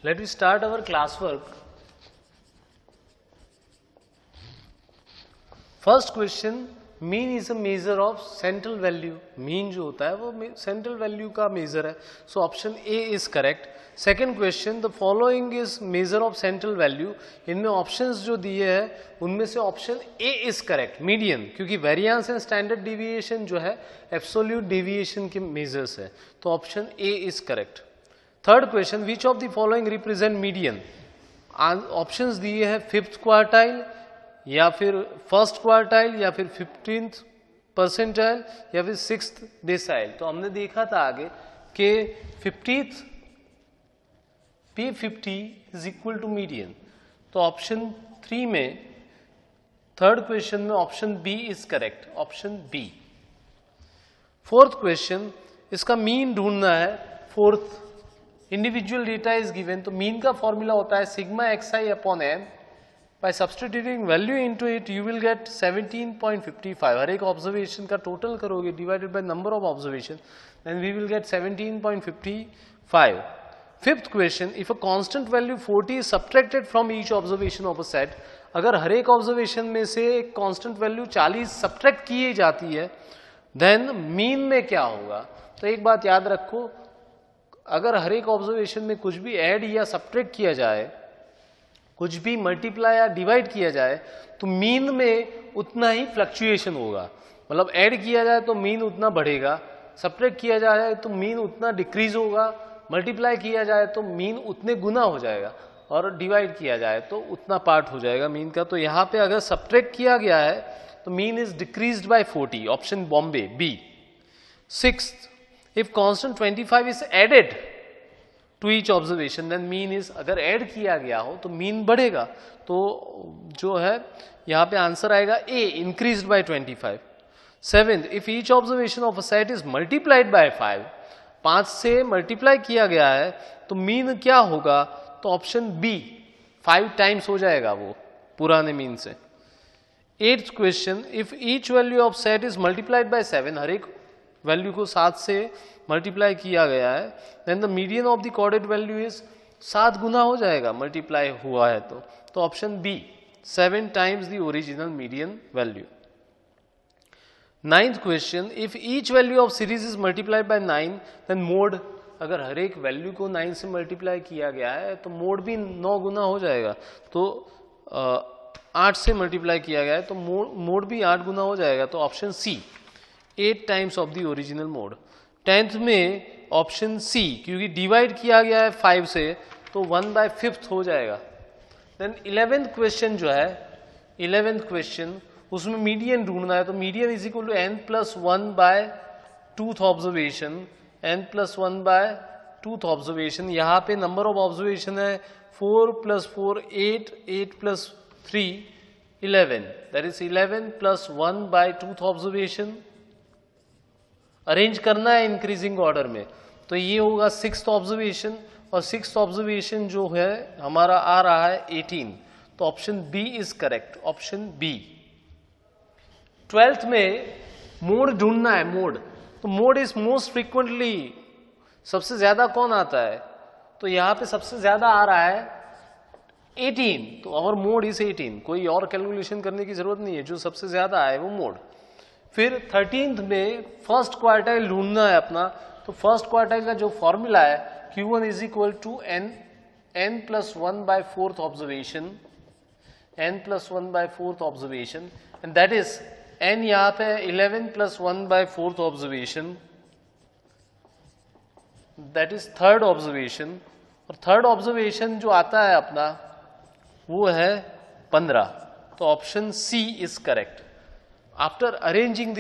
Let me start our classwork. First question, mean is a measure of central value. Mean जो होता है वो central value का measure है. So option A is correct. Second question, the following is measure of central value. इनमें options जो दिए हैं उनमें से option A is correct. Median, क्योंकि variance and standard deviation जो है absolute deviation के measures है. तो option A is correct. Third question, which of the following represent median? Options दिए हैं fifth quartile या फिर फर्स्ट क्वार्टाइल या फिर 15th परसेंटाइल या फिर 6th डेसाइल. तो हमने देखा था आगे कि 50th P50 is equal to median. तो ऑप्शन 3 में थर्ड क्वेश्चन में option B is correct. Option B. Fourth question, इसका मीन ढूंढना है. Fourth, individual data is given. तो मीन का फॉर्मूला होता है sigma xi upon n. By substituting value into it, you will get 17.55. हर एक ऑब्जर्वेशन का टोटल करोगे divided by number of observation, then we will get 17.55. Fifth question, if a constant value 40 is subtracted from each observation of a set, अगर हर एक observation में से एक constant value 40 subtract की जाती है, then मीन में क्या होगा? तो एक बात याद रखो, अगर हर एक ऑब्जर्वेशन में कुछ भी ऐड या सब्ट्रैक्ट किया जाए, कुछ भी मल्टीप्लाई या डिवाइड किया जाए, तो मीन में उतना ही फ्लक्चुएशन होगा. मतलब ऐड किया जाए तो मीन उतना बढ़ेगा, सब्ट्रैक्ट किया जाए तो मीन उतना डिक्रीज होगा, मल्टीप्लाई किया जाए तो मीन उतने गुना हो जाएगा, और डिवाइड किया जाए तो उतना पार्ट हो जाएगा मीन का. तो यहाँ पे अगर सब्ट्रैक्ट किया गया है तो mean is decreased by 40. Option बॉम्बे B. Sixth, if constant 25 is added to each observation, then mean is, अगर ऐड किया गया हो तो मीन बढ़ेगा. तो जो है यहां पे आंसर आएगा A, increased by 25. Seventh, if each observation of a set is multiplied by 5, 5 से मल्टीप्लाई किया गया है तो मीन क्या होगा? तो ऑप्शन बी, 5 टाइम्स हो जाएगा वो पुराने मीन से. Eighth question, if each value of set is multiplied by 7, हर एक वैल्यू को 7 से मल्टीप्लाई किया गया है, then the median of the coordinate value is 7 गुना हो जाएगा मल्टीप्लाई हुआ है तो option B, 7 times the original median value. Ninth question, if each value of series is multiplied by 9, then mode, अगर हर एक वैल्यू को 9 से मल्टीप्लाई किया गया है तो मोड भी 9 गुना हो जाएगा. तो 8 से मल्टीप्लाई किया गया है तो मोड भी 8 गुना हो जाएगा. तो option C, 8 times of the original mode. 10th में ऑप्शन सी, क्योंकि डिवाइड किया गया है 5 से तो 1/5 हो जाएगा. देन 11th क्वेश्चन जो है, 11th क्वेश्चन, उसमें मीडियन ढूंढना है. तो median is equal to n+1/2th observation, n+1/2th observation. यहाँ पे नंबर ऑफ ऑब्जर्वेशन है 4 + 4 8, 8 + 3 11, that is 11 + 1/2th observation. Arrange करना है इंक्रीजिंग ऑर्डर में, तो ये होगा 6th ऑब्जर्वेशन, और 6th ऑब्जर्वेशन जो है हमारा आ रहा है 18. तो option B is correct. Option B. 12th में मोड ढूंढना है. मोड, तो मोड इज मोस्ट फ्रीक्वेंटली, सबसे ज्यादा कौन आता है? तो यहां पे सबसे ज्यादा आ रहा है 18, तो और मोड इज 18. कोई और कैलकुलेशन करने की जरूरत नहीं है, जो सबसे ज्यादा आए वो मोड. फिर 13th में फर्स्ट क्वार्टाइल ढूंढना है अपना. तो फर्स्ट क्वार्टाइल का जो फॉर्मूला है Q1 is equal to n+1/4th observation, n+1/4th observation, and that is n यहां पे 11 + 1/4th observation, that is third observation. और थर्ड ऑब्जर्वेशन जो आता है अपना वो है 15. तो option C is correct. After arranging the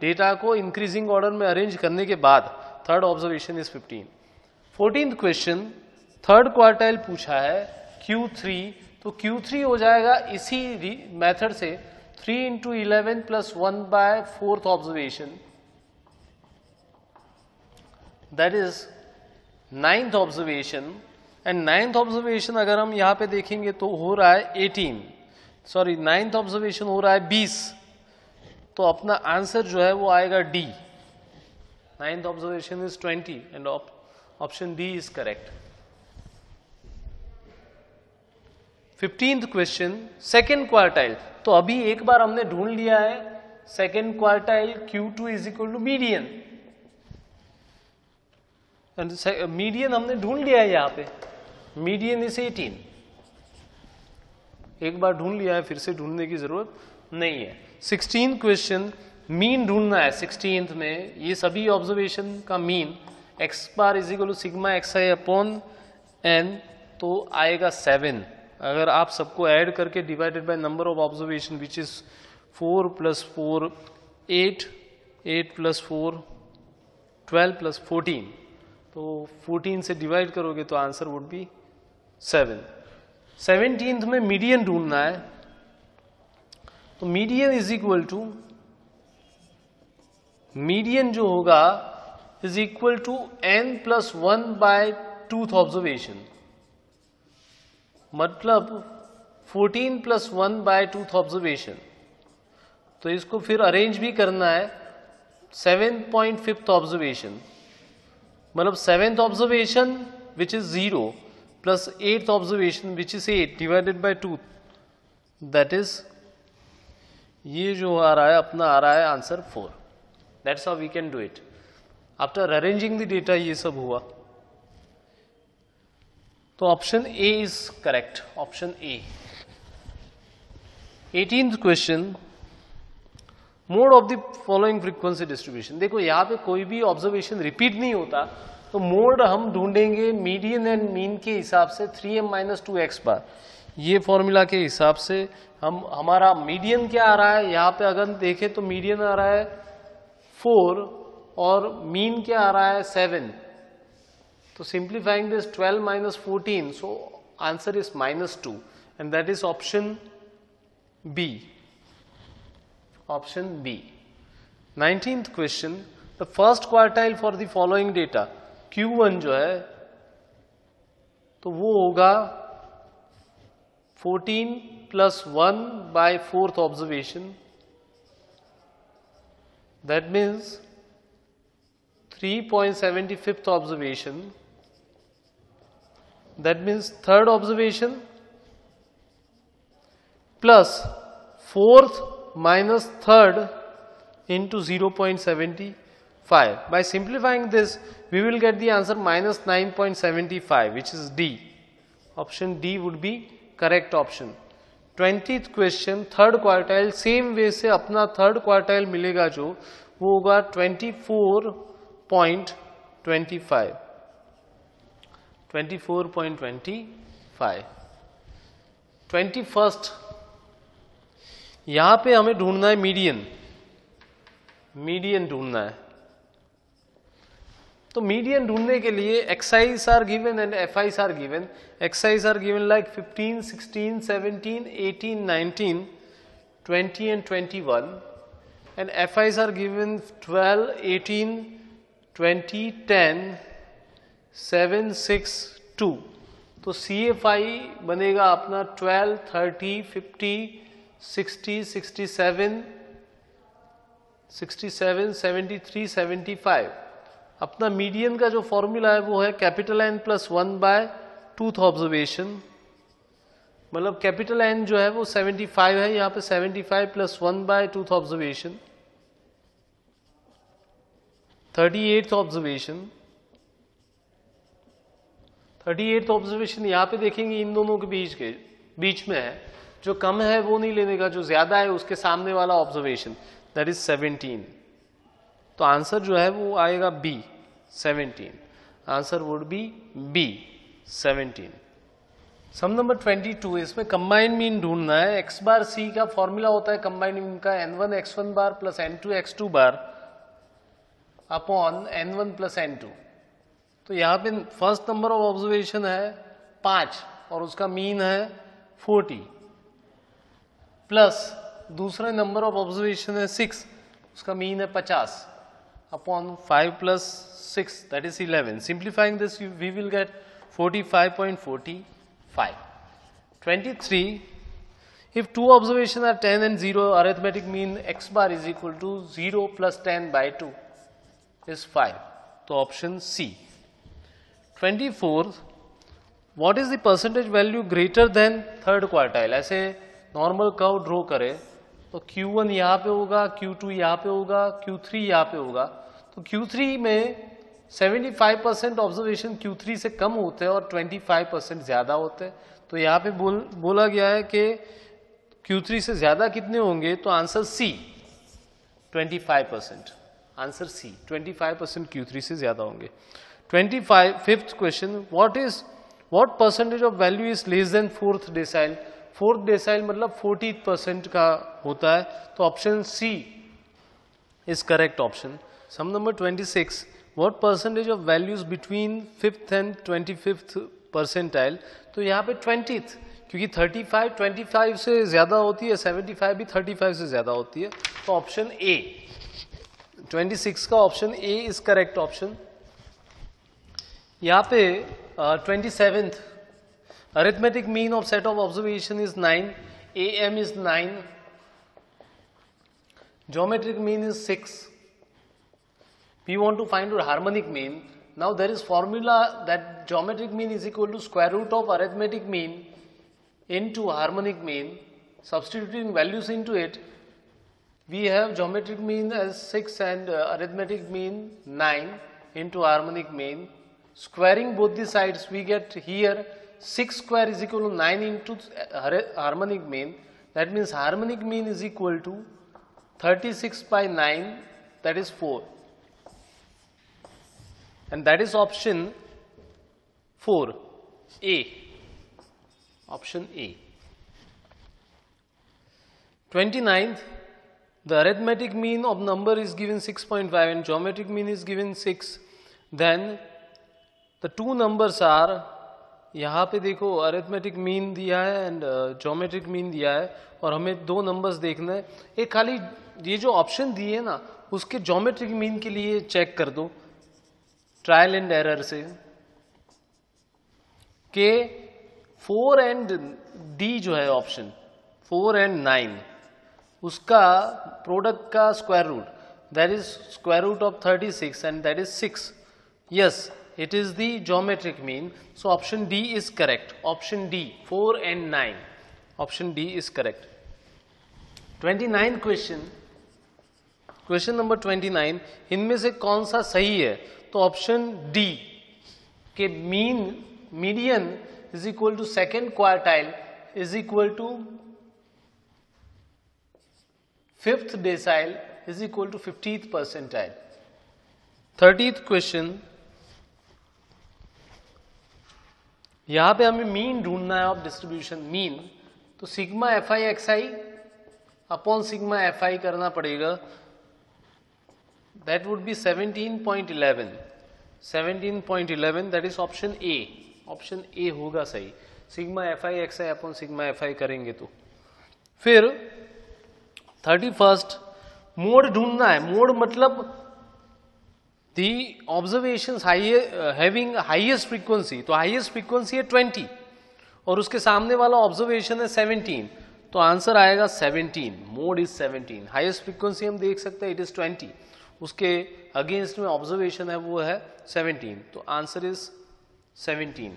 data को इंक्रीजिंग ऑर्डर में अरेंज करने के बाद third observation is 15. 14th question, third quartile पूछा है Q3, तो Q3 हो जाएगा इसी मेथड से 3 × 11 + 1/4th observation, that is 9th observation. And 9th observation अगर हम यहां पे देखेंगे तो हो रहा है 18, सॉरी 9th ऑब्जर्वेशन हो रहा है 20. तो अपना आंसर जो है वो आएगा D. 9th observation is 20 and option D is correct. 15th question, second quartile. तो अभी एक बार हमने ढूंढ लिया है second quartile Q2 is equal to median, median हमने ढूंढ लिया है यहां पे, मीडियन इज 18। एक बार ढूंढ लिया है, फिर से ढूंढने की जरूरत नहीं है। 16th क्वेश्चन, मीन ढूंढना है 16th में, ये सभी ऑब्जर्वेशन का mean X bar is equal to sigma X I upon N, तो आएगा 7। अगर आप सबको ऐड करके divided by number of observation which is 4 + 4 8, 8 + 4 12 + 14, तो 14 से डिवाइड करोगे तो आंसर वुड बी 7। 17th में मीडियन ढूंढना है, तो median is equal to, median जो होगा is equal to n + 1 by 2th observation, मतलब 14 + 1 बाय 2th ऑब्जर्वेशन। तो इसको फिर अरेंज भी करना है 7.5th ऑब्जर्वेशन, मतलब 7th observation which is 0 plus 8th observation which is 8 divided by 2, that is, ये जो आ रहा है अपना आ रहा है answer 4। That's how we can do it. After arranging the data ये सब हुआ, तो option A is correct, option A. 18th question, mode of the following frequency distribution. देखो यहां पे कोई भी ऑब्जर्वेशन रिपीट नहीं होता, तो मोड हम ढूंढेंगे मीडियन एंड मीन के हिसाब से 3m - 2x बार। ये फॉर्मूला के हिसाब से हम, हमारा मीडियन क्या आ रहा है, यहाँ पे अगर देखें तो मीडियन आ रहा है 4 और मीन क्या आ रहा है 7। तो simplifying this 12 - 14, so answer is -2 and that is option B, option B. 19th question, the first quartile for the following data, Q1 जो है तो वो होगा 14 + 1 बाय 4th observation, that means 3.75th observation, that means third observation plus 4th minus 3rd into 0.75. By simplifying this, we will get the answer -9.75, which is D. Option D would be correct option. 20th question, third quartile, same way से अपना third quartile मिलेगा जो, वो होगा 24.25, 24.25। 21st, यहां पे हमें ढूंढना है मीडियन, मीडियन ढूंढना है। तो मीडियन ढूंढने के लिए X I's are given and F I's are given. X I's are given like 15, 16, 17, 18, 19, 20 and 21, and FIs are given 12, 18, 20, 10, 7, 6, 2। तो CFI बनेगा अपना 12, 30, 50, 60, 67, 73, 75। अपना मीडियन का जो फॉर्मूला है वो है capital N + 1 by 2th observation, मतलब कैपिटल N जो है वो 75 है, यहाँ पे 75 + 1 by 2th observation, 38th observation. 38th observation यहाँ पे देखेंगे इन दोनों के बीच में है, जो कम है वो नहीं लेने का, जो ज्यादा है उसके सामने वाला ऑब्जर्वेशन, दैट इज 17। तो आंसर जो है वो आएगा B, 17। Answer would be B, 17। Sum number 22, इसमें कंबाइंड मीन ढूंढना है। x बार c का फॉर्मूला होता है कंबाइंड मीन का n1 x1 bar plus n2 x2 bar upon n1 plus n2। तो यहाँ पे फर्स्ट नंबर ऑफ ऑब्जर्वेशन है 5 और उसका मीन है 40, प्लस दूसरा नंबर ऑफ ऑब्जर्वेशन है 6, उसका मीन है 50 upon 5 + 6, that is 11. Simplifying this, we will get 45.45. 23, if two observations are 10 and 0, arithmetic mean x bar is equal to 0 + 10 by 2 is 5. तो option C। 24, what is the percentage value greater than third quartile. ऐसे normal curve draw करें तो Q1 यहाँ पे होगा, Q2 यहाँ पे होगा, Q3 यहाँ पे होगा। तो Q3 में 75% ऑब्जर्वेशन Q3 से कम होते हैं और 25% ज्यादा होते हैं। तो यहाँ पे बोला गया है कि Q3 से ज्यादा कितने होंगे, तो answer C 25%। Answer C 25% Q3 से ज्यादा होंगे। 5th question, what percentage of value is less than fourth decile. Fourth decile मतलब 40% का होता है, तो option C is correct option. Some number 26, what percentage of values between 5th and 25th percentile. तो यहाँ पे 20th, क्योंकि 35 25 से ज्यादा होती है, 75 भी 35 से ज्यादा होती है, तो ऑप्शन ए 26 का option A is correct option. यहाँ पे 27th, arithmetic mean of set of observation is 9, AM is 9, geometric mean is 6. We want to find out harmonic mean. Now there is formula that geometric mean is equal to square root of arithmetic mean into harmonic mean. Substituting values into it, we have geometric mean as 6 and arithmetic mean 9 into harmonic mean. Squaring both the sides, we get here 6 square is equal to 9 into harmonic mean. That means harmonic mean is equal to 36 by 9, that is 4. And that is option 4, A. Option A. 29th, the arithmetic mean of number is given 6.5 and geometric mean is given 6. Then the two numbers are, यहाँ पे देखो arithmetic mean दिया है and geometric mean दिया है, और हमें दो नंबर्स देखना है। एक खाली ये जो ऑप्शन दिए ना उसके ज्योमेट्रिक मीन के लिए चेक कर दो ट्रायल एंड एरर से के 4 एंड डी जो है ऑप्शन 4 एंड 9 उसका प्रोडक्ट का square root, that is square root of 36 and that is 6। Yes, it is the geometric mean, so option D is correct. Option D, 4 and 9, option D is correct. 29 question number 29, इनमें से कौन सा सही है, तो option D के median is equal to second quartile is equal to 5th decile is equal to 50th percentile. 30th question, यहां पे हमें मीन ढूंढना है ऑफ डिस्ट्रीब्यूशन मीन, तो sigma FI XI upon sigma FI करना पड़ेगा, that would B 17.11, 17.11, that is option A. Option A होगा सही, sigma FI XI upon sigma FI करेंगे तो। फिर 31st, मोड ढूंढना है। मोड मतलब The observations having highest frequency, तो highest frequency है 20 और उसके सामने वाला ऑब्जर्वेशन है 17, तो आंसर आएगा 17। मोड इज 17, हाईएस्ट फ्रीक्वेंसी हम देख सकते हैं इट इज 20, उसके अगेंस्ट में ऑब्जर्वेशन है वो है 17, तो answer is 17।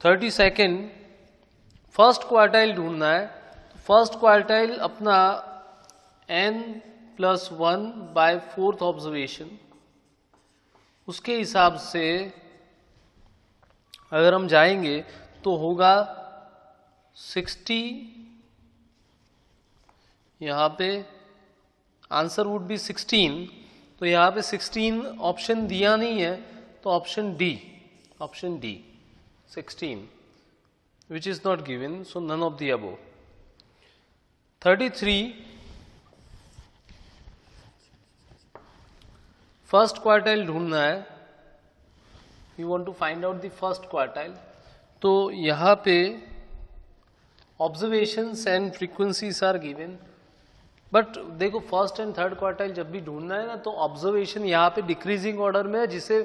32nd, first quartile ढूंढना है। फर्स्ट क्वार्टाइल अपना n+1 बाय 4th ऑब्जर्वेशन, उसके हिसाब से अगर हम जाएंगे तो होगा 60, यहां पे आंसर वुड बी 16, तो यहां पे 16 ऑप्शन दिया नहीं है, तो option D 16 which is not given, so none of the above. 33, first quartile ढूंढना है, you want to find out the first quartile, तो यहां पे observations and frequencies are given, but देखो फर्स्ट एंड थर्ड क्वार्टाइल जब भी ढूंढना है ना तो ऑब्जर्वेशन यहाँ पे डिक्रीजिंग ऑर्डर में है, जिसे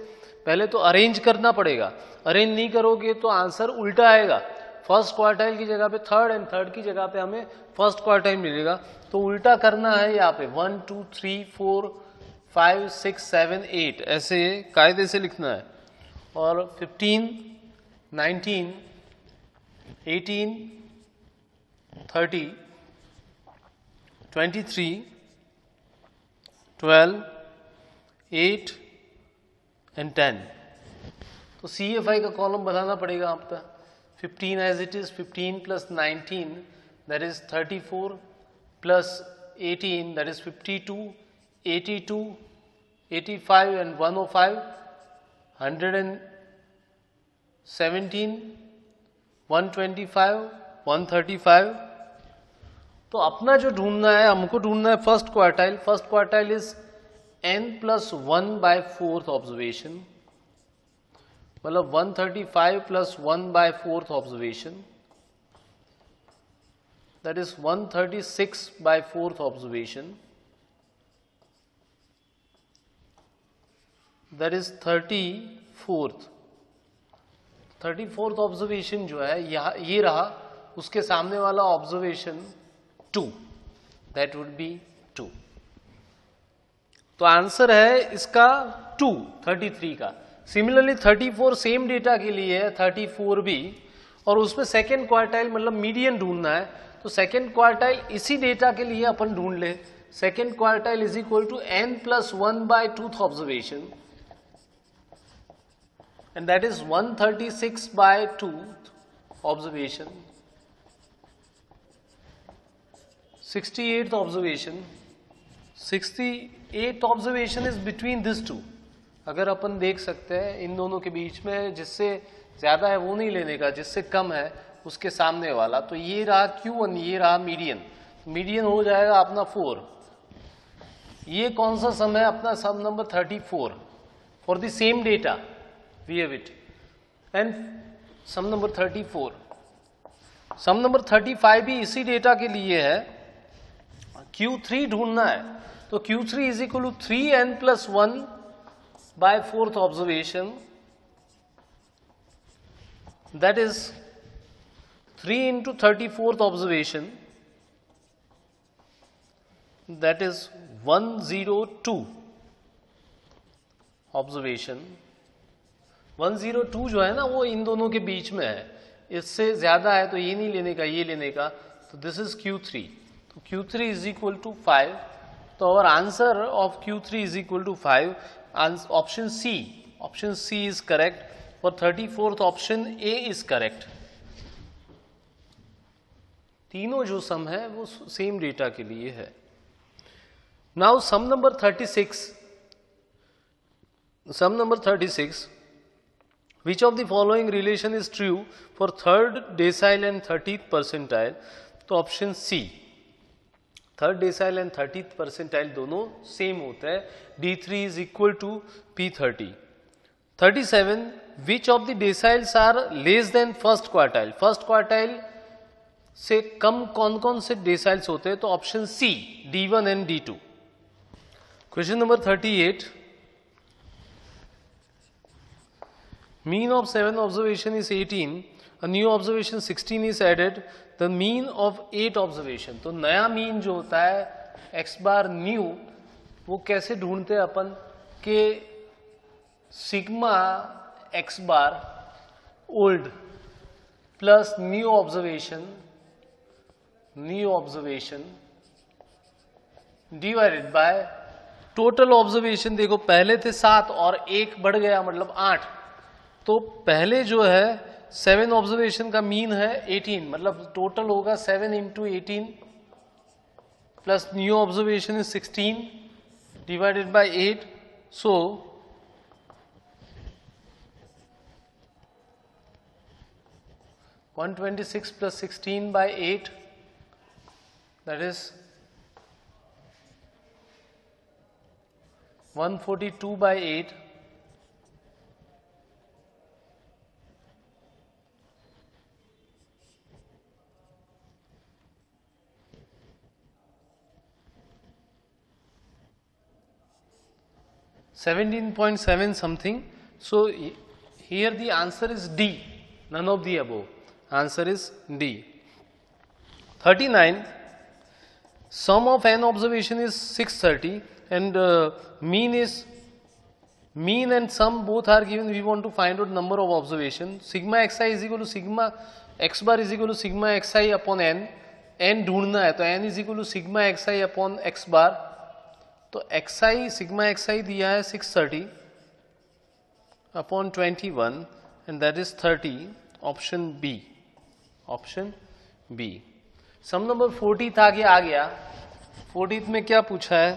पहले तो अरेंज करना पड़ेगा। अरेंज नहीं करोगे तो आंसर उल्टा आएगा, फर्स्ट क्वार्टाइल की जगह पे थर्ड एंड थर्ड की जगह पे हमें फर्स्ट क्वार्टाइल मिलेगा, तो उल्टा करना है यहाँ पे 1 2 3 4 5 6 7 8 ऐसे कायदे से लिखना है। और 15 19 18, 30, 23, 12, 8 and 10. तो CFI का कॉलम बनाना पड़ेगा आपका. 15 as it is, 15 plus 19 that is 34 plus 18 that is 52, 82, 85 and 105, 117, 125, 135. तो अपना जो ढूंढना है, हमको ढूंढना है first quartile. First quartile is n+1/4 observation, मतलब 135 + 1/4 observation, that is 136/4 observation, that is 34th observation जो है ये रहा, उसके सामने वाला ऑब्जर्वेशन 2, that would be 2. तो आंसर है इसका 2, 33 का. सिमिलरली 34 सेम डेटा के लिए है, 34 भी, और उसमें सेकेंड क्वार्टाइल मतलब मीडियन ढूंढना है. तो सेकेंड क्वार्टाइल इसी डेटा के लिए अपन ढूंढ ले. Second quartile is equal to n+1/2 observation, and that is 136/2 observation. 68th observation. 68th observation is between these two. अगर अपन देख सकते हैं इन दोनों के बीच में, जिससे ज्यादा है वो नहीं लेने का, जिससे कम है उसके सामने वाला. तो ये रहा Q1, ये रहा मीडियन. मीडियन हो जाएगा अपना 4. ये कौन सा सम है? अपना sum number 34 for the same data. We have it. And sum number 34. Sum number 35 भी इसी डेटा के लिए है. Q3 ढूंढना है. तो Q3 is equal to 3n+1/4 observation. That is 3 into 34th observation. That is 102 observation. 102 जो है ना वो इन दोनों के बीच में है. इससे ज्यादा है तो ये नहीं लेने का, ये लेने का. तो दिस इज Q3. तो Q3 इज इक्वल टू 5. तो और answer of Q3 is equal to 5. Option C is correct. और 34th option A is correct. तीनों जो सम है वो सेम डेटा के लिए है. Now some number 36. Some number 36. Which of the following relation is true for third decile and 30th percentile? तो option C. Third decile and 30th percentile दोनों same होते हैं. D3 is equal to P30. 37. Which of the deciles are less than first quartile? First quartile से कम कौन कौन से deciles होते हैं? तो option C, D1 and D2. Question number 38. Mean of 7 observation is 18. A new observation 16 is added. The mean of 8 observation. तो नया मीन जो होता है x बार न्यू, वो कैसे ढूंढते हैं अपन के sigma x bar old plus new observation divided by total observation. देखो पहले थे 7 और 1 बढ़ गया मतलब 8. तो पहले जो है 7 ऑब्जर्वेशन का मीन है 18, मतलब टोटल होगा 7 into 18 plus new observation is 16 divided by 8. So 126 plus 16 by 8, that is 142 by 8. $17.7 something. So here the answer is D, none of the above. Answer is D. 39. Sum of n observation is 630 and mean and sum both are given. We want to find out number of observation. Sigma xi is equal to sigma X bar is equal to sigma X I upon N, N ढूंढना है तो N is equal to sigma X I upon x bar, तो X I sigma X I दिया है 630 अपॉन 21 and that is 30, option B, option B. Sum number 40 आगे आ गया। 40 में क्या पूछा है,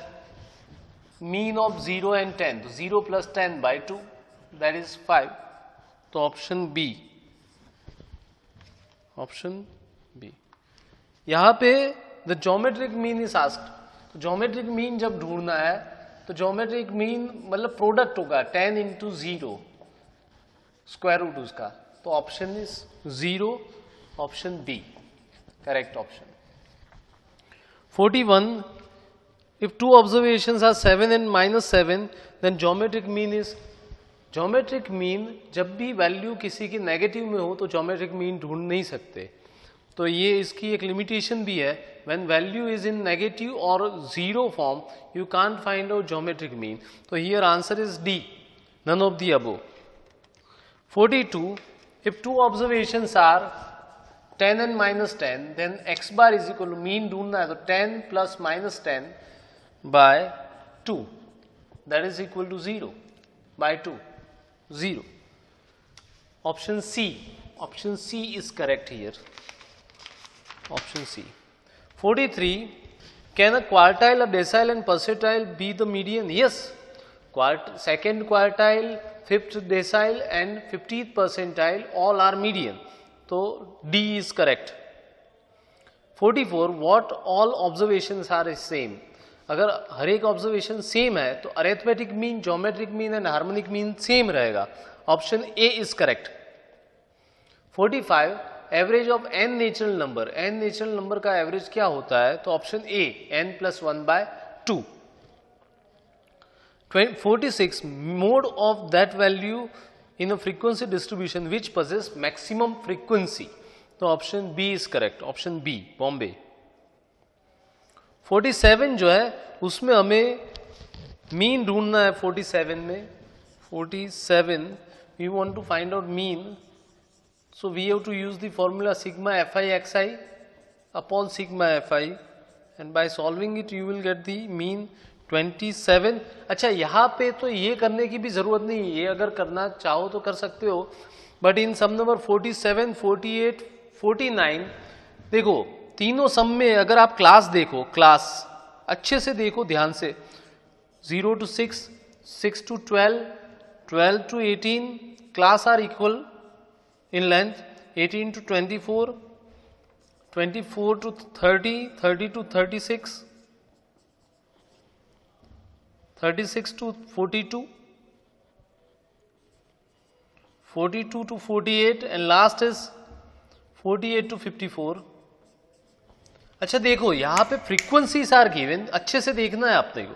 मीन ऑफ 0 एंड 10, तो 0 प्लस 10 बाई 2 दैट इज 5, तो ऑप्शन बी, ऑप्शन बी। यहां पे the geometric mean is asked, तो ज्योमेट्रिक मीन जब ढूंढना है तो ज्योमेट्रिक मीन मतलब प्रोडक्ट होगा 10 इंटू 0 स्क्वायर रूट उसका, तो option is 0, option B, correct option. 41, if two observations are 7 and -7 then geometric mean is, geometric mean जब भी वैल्यू किसी की नेगेटिव में हो तो geometric mean ढूंढ नहीं सकते, तो ये इसकी एक लिमिटेशन भी है, when value is in negative or zero form you can't find out geometric mean, तो here answer is D, none of the above। 42, if two observations are 10 and -10 then x bar is equal to mean ढूंढना है तो 10 plus -10 by 2 that is equal to 0 by 2, 0, option C, option C is correct here, option C। 43, can a quartile, a decile and percentile be the median? Yes, second quartile, fifth decile and 50th percentile all are median, तो D is correct। 44, what all observations are same, अगर हर एक observation same है तो arithmetic mean, geometric mean and harmonic mean same रहेगा, option A is correct. 45, average of N natural number, N natural number का average क्या होता है, तो option A N plus 1 by 2। 46, mode of that value in a frequency distribution which possesses maximum frequency, तो option B is correct, option B, Bombay. 47 जो है उसमें हमें मीन ढूंढना है। 47 में 47 we want to find out mean, so we have to use the formula sigma F I X I upon sigma F I and by solving it you will get the mean 27। अच्छा यहाँ पे तो ये करने की भी जरूरत नहीं है, ये अगर करना चाहो तो कर सकते हो, बट इन सम नंबर 47, 48, 49 देखो तीनों सम में अगर आप क्लास देखो, क्लास अच्छे से देखो ध्यान से, 0 to 6, 6 to 12, 12 to 18 class are equal in length, 18 to 24, 24 to 30, 30 to 36, 36 to 42, 42 to 48 and last is 48 to 54। अच्छा देखो यहां पे फ्रीक्वेंसीज आर गिवन, अच्छे से देखना है आपने को,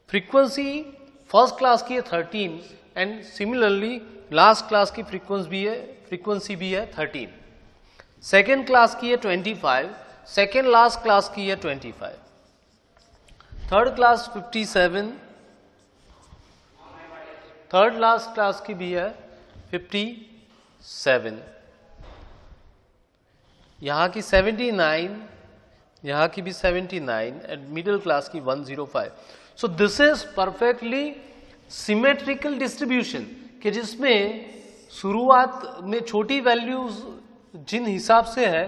फ्रीक्वेंसी फर्स्ट क्लास की है 13 एंड सिमिलरली लास्ट क्लास की फ्रीक्वेंसी भी है 13, सेकेंड क्लास की है 25, सेकेंड लास्ट क्लास की है 25, third class 57, third last class की भी है 57, यहां की 79, यहां की भी 79 एंड मिडिल क्लास की 105। सो this is perfectly symmetrical distribution कि जिसमें शुरुआत में छोटी वैल्यूज जिन हिसाब से है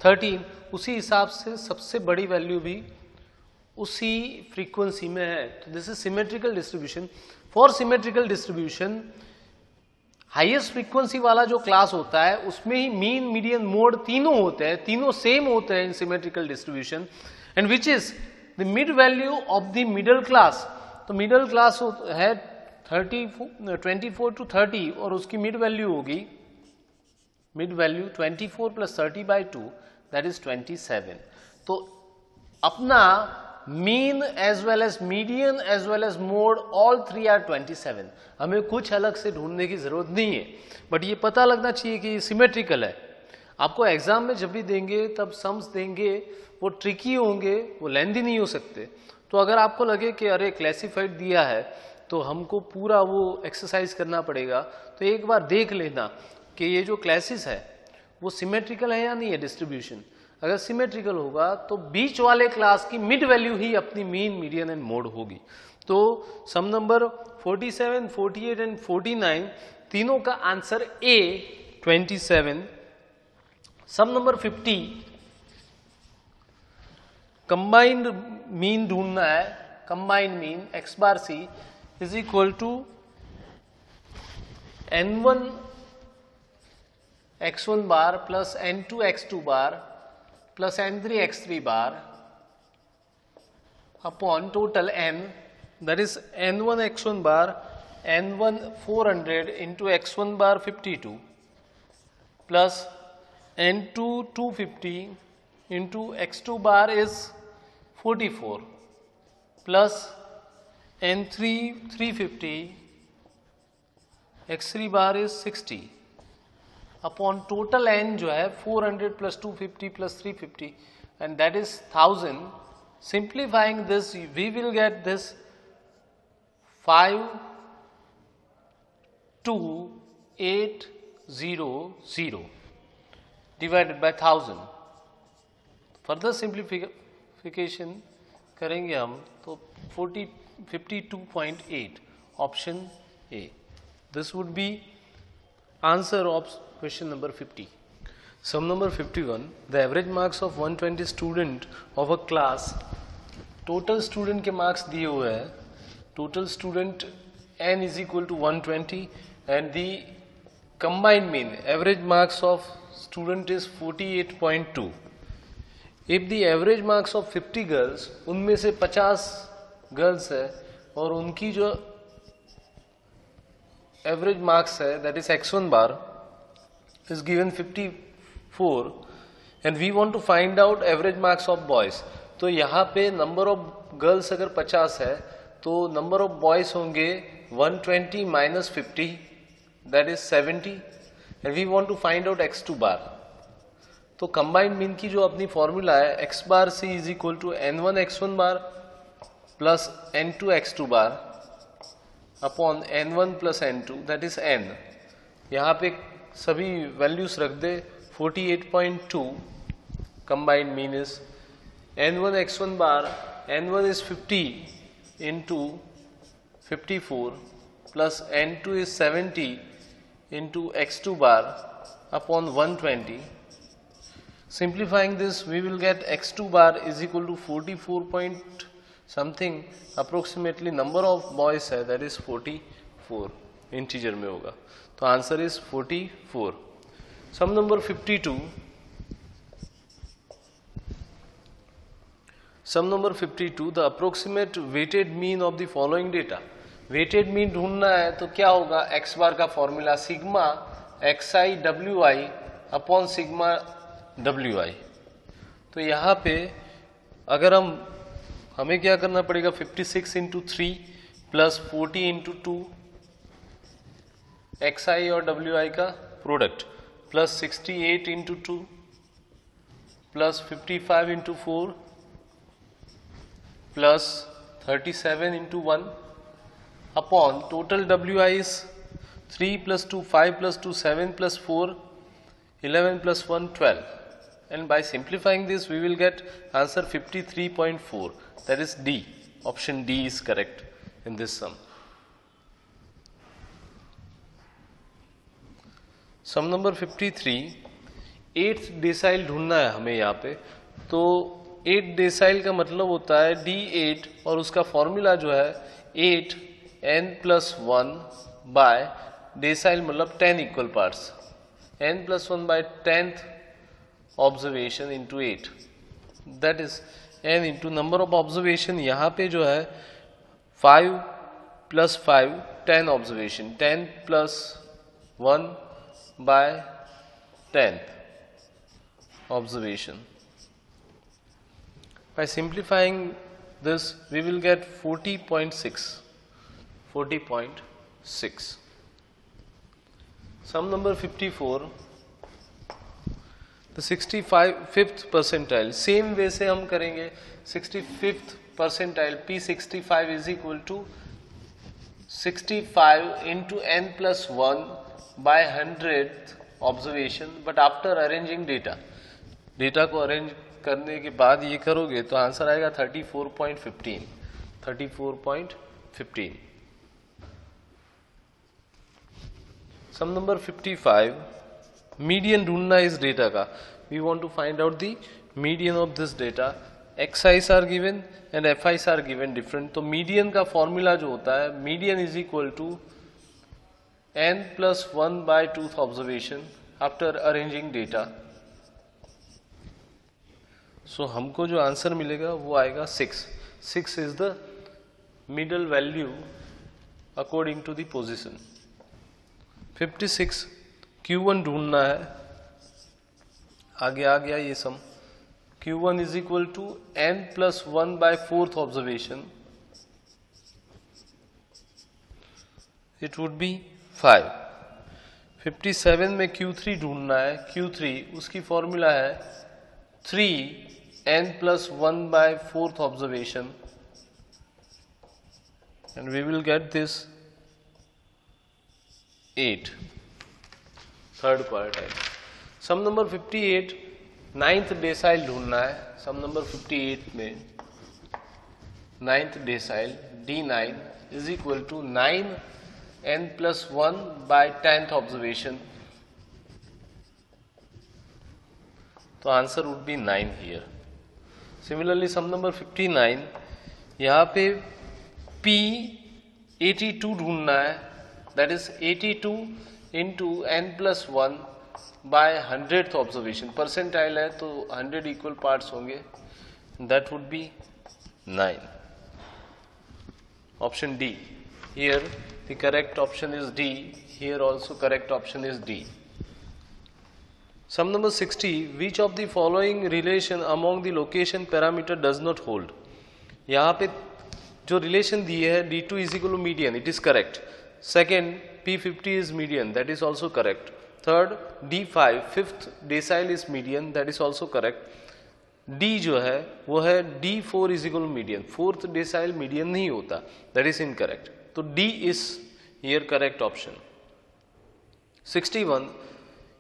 13 उसी हिसाब से सबसे बड़ी वैल्यू भी उसी फ्रीक्वेंसी में है, तो this is symmetrical distribution. For symmetrical distribution highest frequency वाला जो क्लास होता है उसमें ही मीन, मीडियन, मोड तीनों होते हैं, तीनों सेम होते हैं in symmetrical distribution, and which is the mid value of the middle class, तो मिडल क्लास है 24 to 30 और उसकी मिड वैल्यू होगी, mid value 24 plus 30 by 2 that is 27। तो अपना mean as well as median as well as mode all 3 are 27, हमें कुछ अलग से ढूंढने की जरूरत नहीं है, बट ये पता लगना चाहिए कि सिमेट्रिकल है। आपको एग्जाम में जब भी देंगे तब सम्स देंगे, वो ट्रिकी होंगे, वो लेंदी नहीं हो सकते, तो अगर आपको लगे कि अरे क्लासिफाइड दिया है तो हमको पूरा वो एक्सरसाइज करना पड़ेगा, तो एक बार देख लेना कि ये जो क्लासेस है वो सिमेट्रिकल है या नहीं है डिस्ट्रीब्यूशन। अगर सिमेट्रिकल होगा तो बीच वाले क्लास की मिड वैल्यू ही अपनी मीन, मीडियन एंड मोड होगी। तो सम नंबर 47, 48 एंड 49 तीनों का answer A 27। Some number 50 combined mean ढूंढना है। Combined mean x bar c is equal to n1 x1 bar plus n2 x2 bar plus n3 x3 bar upon total n, that is n1 x1 bar, n1 400 into x1 bar 52 plus n2 250 into x2 bar is 44 plus n3 350 x3 bar is 60 upon total n जो है 400 plus 250 plus 350 and that is 1000. Simplifying this we will get this 52800 divided by 1000. Further simplification करेंगे हम तो 52.8 option A. This would be answer of question number 50. Sum number 51. The average marks of 120 student of a class. Total student के marks दिए हुए हैं. Total student n is equal to 120 and the combined mean average marks of student is 48.2. If the average marks of 50 girls, उनमें से 50 girls है और उनकी जो average marks है that is x1 bar is given 54 and we want to find out average marks of boys. तो यहाँ पे number of girls अगर 50 है तो number of boys होंगे 120 minus 50 that is 70 and we want to find out x2 bar. तो combined mean की जो अपनी फॉर्मूला है x bar c is equal to n1 x1 bar plus n2 x2 bar upon n1 plus n2 that is n. यहाँ पे सभी values रख दे 48.2 combined mean is n1 x1 bar n1 is 50 into 54 plus n2 is 70 into x2 bar upon 120. Simplifying this, we will get x2 bar is equal to 44 point something approximately number of boys है that is 44 integer में होगा तो answer is 44. Sum number 52. Sum number 52. The approximate weighted mean of the following data. Weighted mean ढूंढना है तो क्या होगा x bar का formula sigma xi wi upon sigma WI. तो यहाँ पे अगर हमें क्या करना पड़ेगा 56 इंटू 3 प्लस 40 इंटू 2 XI और WI का product plus 68 into 2 plus 55 into 4 plus 37 into 1 upon total WI is 3 plus 2 5 plus 2 7 plus 4 11 plus 1 12. And by simplifying this we will get answer 53.4 that is D. Option D is correct in this sum. Sum number 53. 8th decile ढूंढना है हमें यहाँ पे तो 8 decile का मतलब होता है D8 और उसका फॉर्मूला जो है 8 n plus 1 by decile मतलब 10 equal parts n plus 1 by 10th observation into 8 that is n into number of observation यहाँ पे जो है 5 plus 5 10 observation 10 plus 1 by 10th observation. By simplifying this we will get 40.6. Sum number 54. The 65th percentile same way से हम करेंगे 65th percentile P65 is equal to 65 into n plus 1 by 100th observation but after arranging data, data को arrange करने के बाद ये करोगे तो आंसर आएगा 34.15. 34.15. सम नंबर 55, मीडियन ढूंढना इस डेटा का. We want to find out the median of this data. Xs are given and FIs are given different. तो मीडियन का फॉर्मूला जो होता है, median is equal to n+1 by 2th observation after arranging data. So हमको जो answer मिलेगा वो आएगा 6. 6 is the middle value according to the position. 56, Q1 ढूंढना है. आगे आ गया ये सम. Q1 is equal to n+1 by 4th observation. It would be 5. 57 में Q3 ढूंढना है. Q3 उसकी फॉर्मूला है 3n+1 by 4th observation, and we will get this 8. Third quartile. Sum number 58, 9th decile ढूंढना है. सम नंबर 58 में 9th decile D9 is equal to 9n+1 by 10th observation. तो answer would be 9 here. Similarly sum number 59, यहाँ पे P82 ढूंढना है. That is 82 into n+1 by 100th observation. Percentile है तो 100 इक्वल पार्ट्स होंगे. That would be 9. Option D. Here the correct option is D. Here also correct option is D. Sum number 60, which of the following relation among the location parameter does not hold? यहाँ पे जो relation दिए है D2 is equal to median, it is correct. Second, P50 is median, that is also correct. Third, D5, fifth decile is median, that is also correct. D जो है वो है D4 is equal to median, fourth decile median नहीं होता, that is incorrect. तो D is here correct option. 61,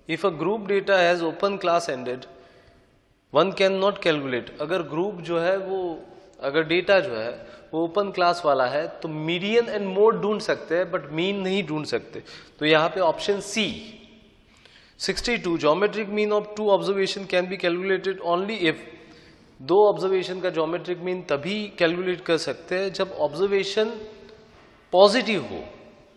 if a group data has open class ended, one cannot calculate. अगर group जो है वो, अगर डेटा जो है वो ओपन क्लास वाला है तो मीडियन एंड मोड ढूंढ सकते हैं बट मीन नहीं ढूंढ सकते. तो यहाँ पे option C. 62, geometric mean of 2 observation can be calculated only if. 2 observation का ज्योमेट्रिक मीन तभी कैलकुलेट कर सकते हैं जब ऑब्जर्वेशन पॉजिटिव हो.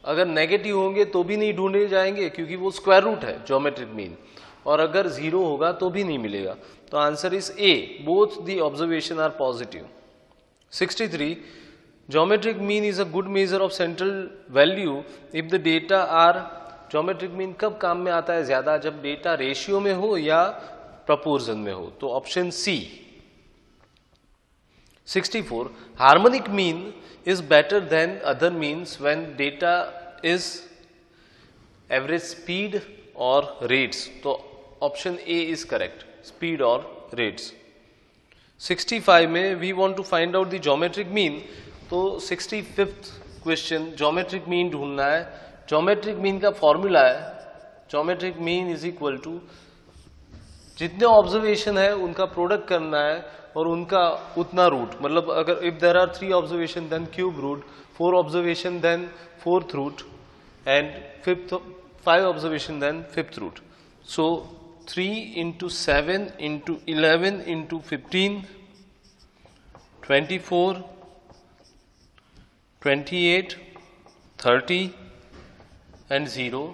अगर नेगेटिव होंगे तो भी नहीं ढूंढे जाएंगे क्योंकि वो स्क्वायर रूट है ज्योमेट्रिक मीन, और अगर 0 होगा तो भी नहीं मिलेगा. तो answer is A, both the observation are positive. 63, geometric mean is a good measure of central value if the data are. Geometric mean कब काम में आता है ज्यादा? जब डेटा रेशियो में हो या प्रपोर्शन में हो. तो option C. 64, harmonic mean is better than other means when data is average speed or rates. तो option A is correct, speed or rates. 65 में we want to find out the geometric mean. तो 65th question geometric mean ढूंढना है. geometric mean का formula है geometric mean is equal to जितने observation है उनका प्रोडक्ट करना है और उनका उतना रूट. मतलब अगर if there are 3 observation then cube root, 4 observation then 4th root and 5 observation then 5th root. So 3 into 7 into 11 into 15, 24, 28, 30 and 0.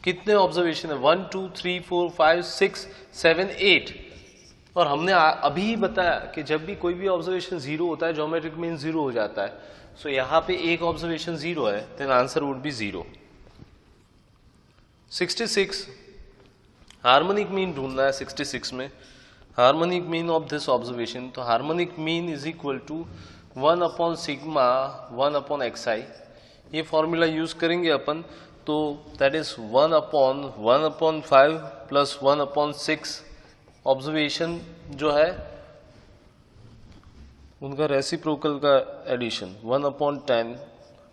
कितने ऑब्जर्वेशन है? 1 2 3 4 5 6 7 8. और हमने अभी बताया कि जब भी कोई भी ऑब्जर्वेशन 0 होता है ज्योमेट्रिक मीन 0 हो जाता है. सो यहां पे एक ऑब्जर्वेशन 0 है, then answer would be 0. 66, harmonic mean ढूंढना है. 66 में harmonic mean of this observation. तो harmonic mean is equal to 1/σ 1/xi. ये फॉर्मूला यूज करेंगे अपन. तो दैट इज 1/1/5 प्लस 1/6. ऑब्जर्वेशन जो है उनका रेसिप्रोकल का addition 1/10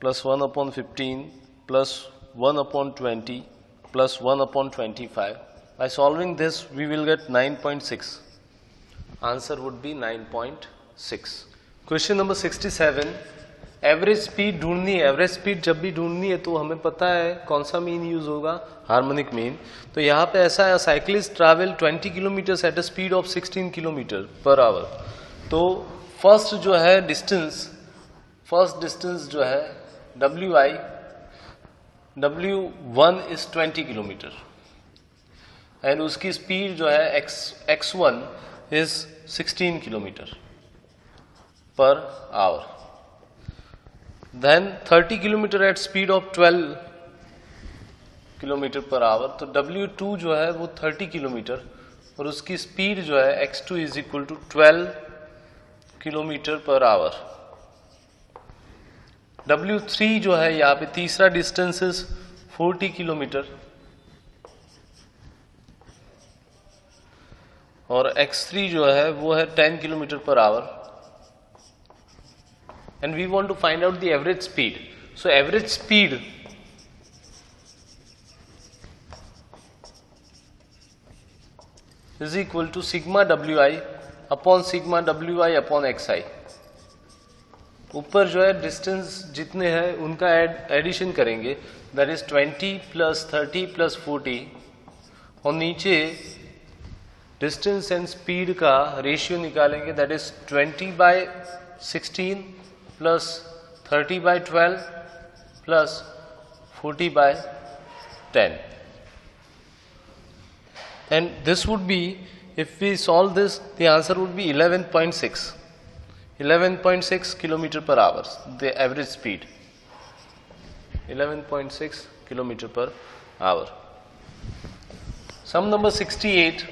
plus 1/15 plus 1/20 plus 1 upon 25. By solving this, we will get 9.6. Answer would be 9.6. Question number 67. Average speed ढूंढनी है. Average speed जब भी ढूंढनी है तो हमें पता है कौन सा मीन यूज होगा, हार्मोनिक मीन. तो यहाँ पे ऐसा है, cyclist travel 20 kilometre at a speed of 16 kilometre per hour. तो फर्स्ट जो है डिस्टेंस, फर्स्ट डिस्टेंस जो है W1 इज 20 किलोमीटर एंड उसकी स्पीड जो है x1 is 16 kilometre per hour. Then 30 kilometre at speed of 12 kilometre per hour. तो W2 जो है वो 30 किलोमीटर और उसकी स्पीड जो है x2 is equal to 12 kilometre per hour. W3 जो है यहाँ पे तीसरा डिस्टेंस इज 40 किलोमीटर और x3 जो है वो है 10 kilometre per our. And we want to find out the average speed. So average speed is equal to sigma wi upon sigma wi upon xi. ऊपर जो है डिस्टेंस जितने हैं उनका एडिशन करेंगे, दैट इज 20 प्लस 30 प्लस 40 और नीचे distance and speed का रेशियो निकालेंगे, that is 20/16 plus 30/12 plus 40/10. And this would be, if we solve this, the answer would be 11.6. 11.6 kilometer per hour, the average speed. 11.6 kilometer per hour. Sum number 68.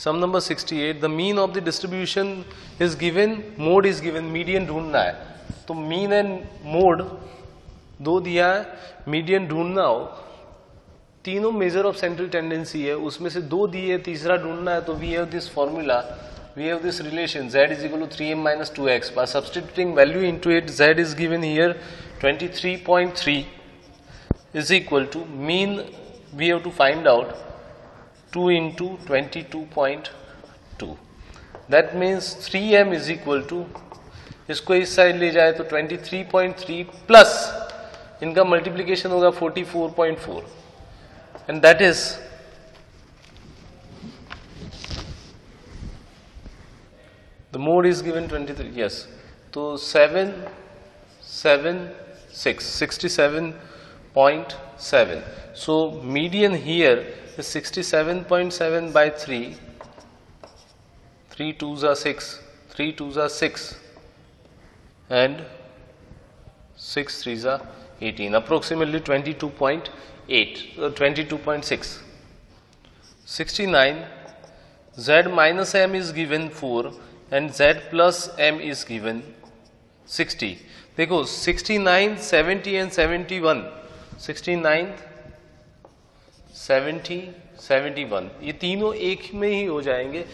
Sum number 68, the mean of the distribution is given, mode is given, median ढूंढना है. तो mean and mode दो दिया है, median ढूंढना हो. तीनों measure of central tendency है, उसमें से दो दिए, तीसरा ढूंढना है. तो we have this formula, we have this relation, z is equal to 3m minus 2x. By substituting value into it, z is given here 23.3 is equal to mean, we have to find out 2 into 22.2. That means 3m is equal to, इसको इस side ले जाए तो 23.3 plus इनका multiplication होगा 44.4 and that is the mode is given 23. Yes, तो 67.7. So median here is 67.7 by 3. 3 2s are 6, 3 2s are 6 and 6 3s are 18, approximately 22.8, 22.6. 69, z minus m is given 4 and z plus m is given 60. देखो 69, 70 and 71, 69, 70, 71 ये तीनों एक में ही हो जाएंगे.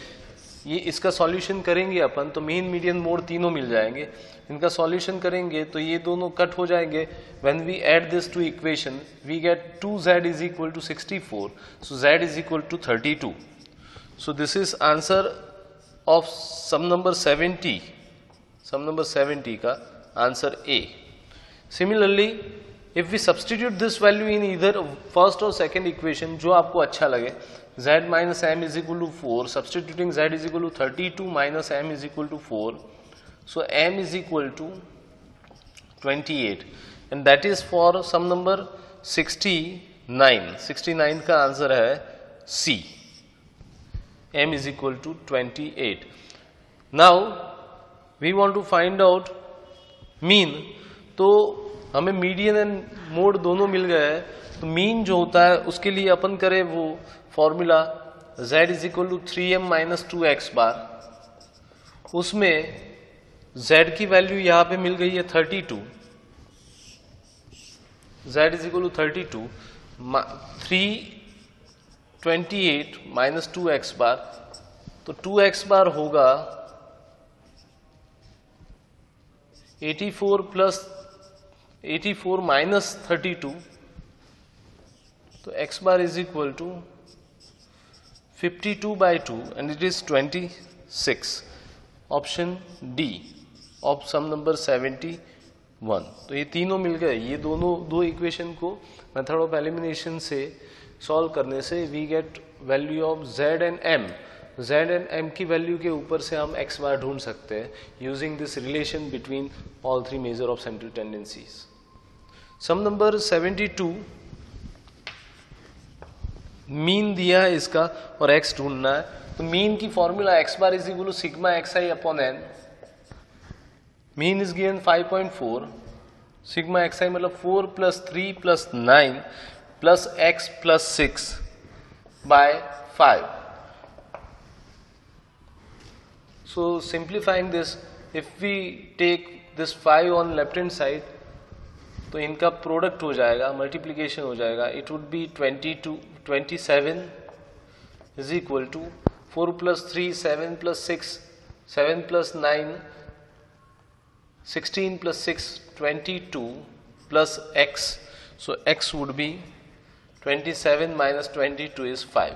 ये इसका सॉल्यूशन करेंगे अपन तो मीन मीडियन मोड तीनों मिल जाएंगे. इनका सॉल्यूशन करेंगे तो ये दोनों कट हो जाएंगे. When we add this to equation we get 2z is equal to 64. So z is equal to 32. So this is answer of sum number 70. Sum number 70 का answer A. Similarly if we substitute this value in either first or second equation, जो आपको अच्छा लगे, z minus m is equal to 4, substituting z is equal to 32 minus m is equal to 4, so m is equal to 28 and that is for sum number 69. 69 का answer है C. m is equal to 28. Now we want to find out mean. तो हमें median and mode दोनों मिल गए हैं. तो mean जो होता है उसके लिए अपन करें वो formula z is equal to 3m minus 2x bar. उसमें z की वैल्यू यहां पे मिल गई है 32. z is equal to 32, 328 minus 2x bar. तो 2x बार होगा 84 प्लस 84 माइनस 32 तो x bar is equal to 52/2 and it is 26. Option D option number 71. तो ये तीनों मिल गए. ये दोनों दो इक्वेशन को मेथड ऑफ एलिमिनेशन से सॉल्व करने से we get value of z and m. z and m की वैल्यू के ऊपर से हम x बार ढूंढ सकते हैं using this relation between all three measure of central tendencies. Sum number 72. Mean दिया है इसका और x ढूंढना है. तो मीन की formula x bar is equal to sigma xi upon n. Mean is given 5.4. Sigma xi मतलब 4 + 3 + 9 + x + 6 by 5. So simplifying this, if we take this 5 on left hand side, तो इनका प्रोडक्ट हो जाएगा, multiplication हो जाएगा. It would be 27 is equal to 4 + 3 7 + 6 7 + 9 16 + 6 22 plus x. So x would be 27 minus 22 is 5.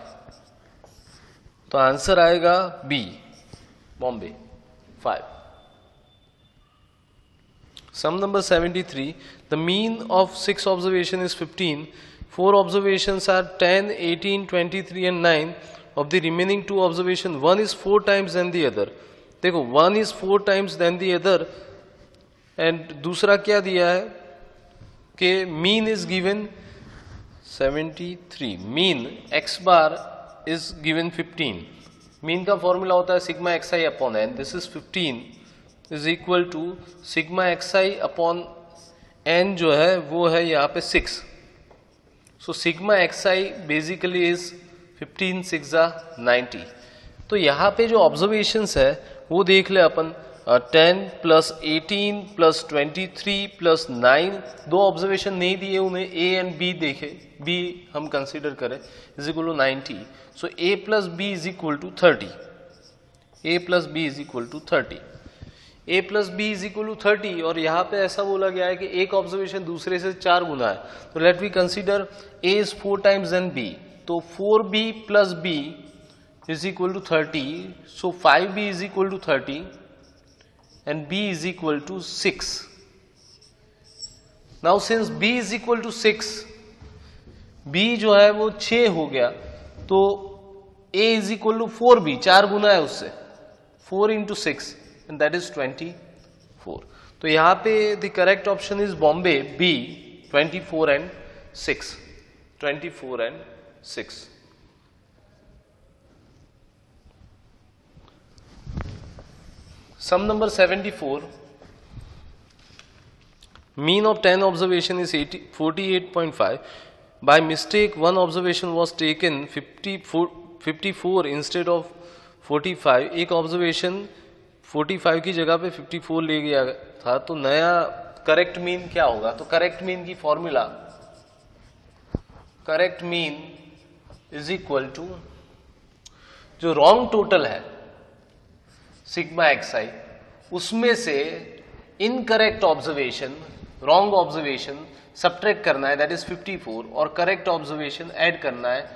तो answer आएगा B, Bombay 5. Sum number 73. The mean of 6 observation is 15. 4 observations are 10, 18, 23 and 9. Of the remaining 2 observation, one is 4 times than the other. देखो, one is 4 times than the other. And दूसरा क्या दिया है कि mean is given 73. Mean x bar is given 15. Mean का formula होता है sigma xi upon n. This is 15 is equal to sigma xi upon n जो है वो है यहाँ पे 6. So sigma xi basically is 15 6 90. तो यहाँ पे जो ऑब्जर्वेशंस है वो देख ले अपन. 10 + 18 + 23 + 9. दो ऑब्जर्वेशन नहीं दिए उन्हें, a एंड b देखे, b हम कंसीडर करें is equal to 90. So a + b is equal to 30. a + b is equal to 30. a + b is equal to 30. और यहाँ पे ऐसा बोला गया है कि एक ऑब्जर्वेशन दूसरे से 4 गुना है. तो let we consider a is 4 times then b. तो 4b + b is equal to 30. So 5b is equal to 30 and b is equal to 6. Now since b is equal to 6, b जो है वो 6 हो गया, तो a is equal to 4b, 4 गुना है उससे, 4 into 6 and that is 24. तो यहाँ पे the correct option is Bombay, B, 24 and 6. 24 and 6. Sum number 74. Mean of 10 observation is 48.5. By mistake, one observation was taken 54 instead of 45. एक observation 45 की जगह पे 54 ले गया था. तो नया करेक्ट मीन क्या होगा? तो करेक्ट मीन की formula, correct mean is equal to जो रॉन्ग टोटल है सिग्मा xi, उसमें से incorrect observation, wrong observation subtract करना है, दैट इज 54, और करेक्ट ऑब्जर्वेशन ऐड करना है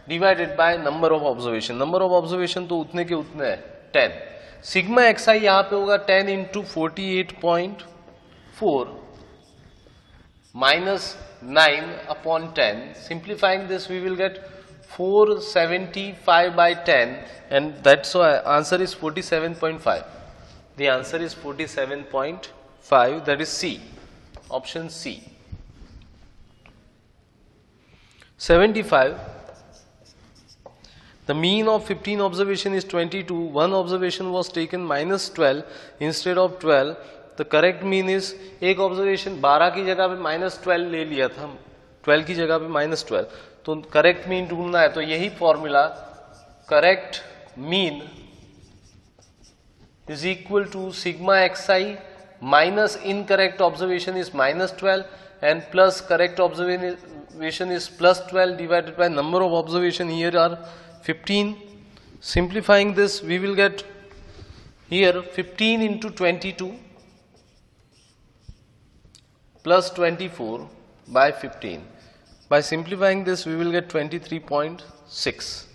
divided by number of observation. Number of observation तो उतने के उतने है 10. सिग्मा xi यहां पे होगा 10 into 48.4 minus 9 upon 10. Simplifying this, we will get 475 by 10, and that's why answer is 47.5. The answer is 47.5. That is C, option C. 75. The mean of 15 observation is 22. One observation was taken -12 instead of 12. The correct mean is, एक observation 12 की जगह पे -12 ले लिया था, 12 की जगह पे -12. तो करेक्ट मीन ढूंढना है. तो यही formula, correct mean is equal to sigma xi minus incorrect observation is -12 and plus correct observation is +12 divided by number of observation here are 15. Simplifying this, we will get here 15 into 22 plus 24 by 15. By simplifying this, we will get 23.6.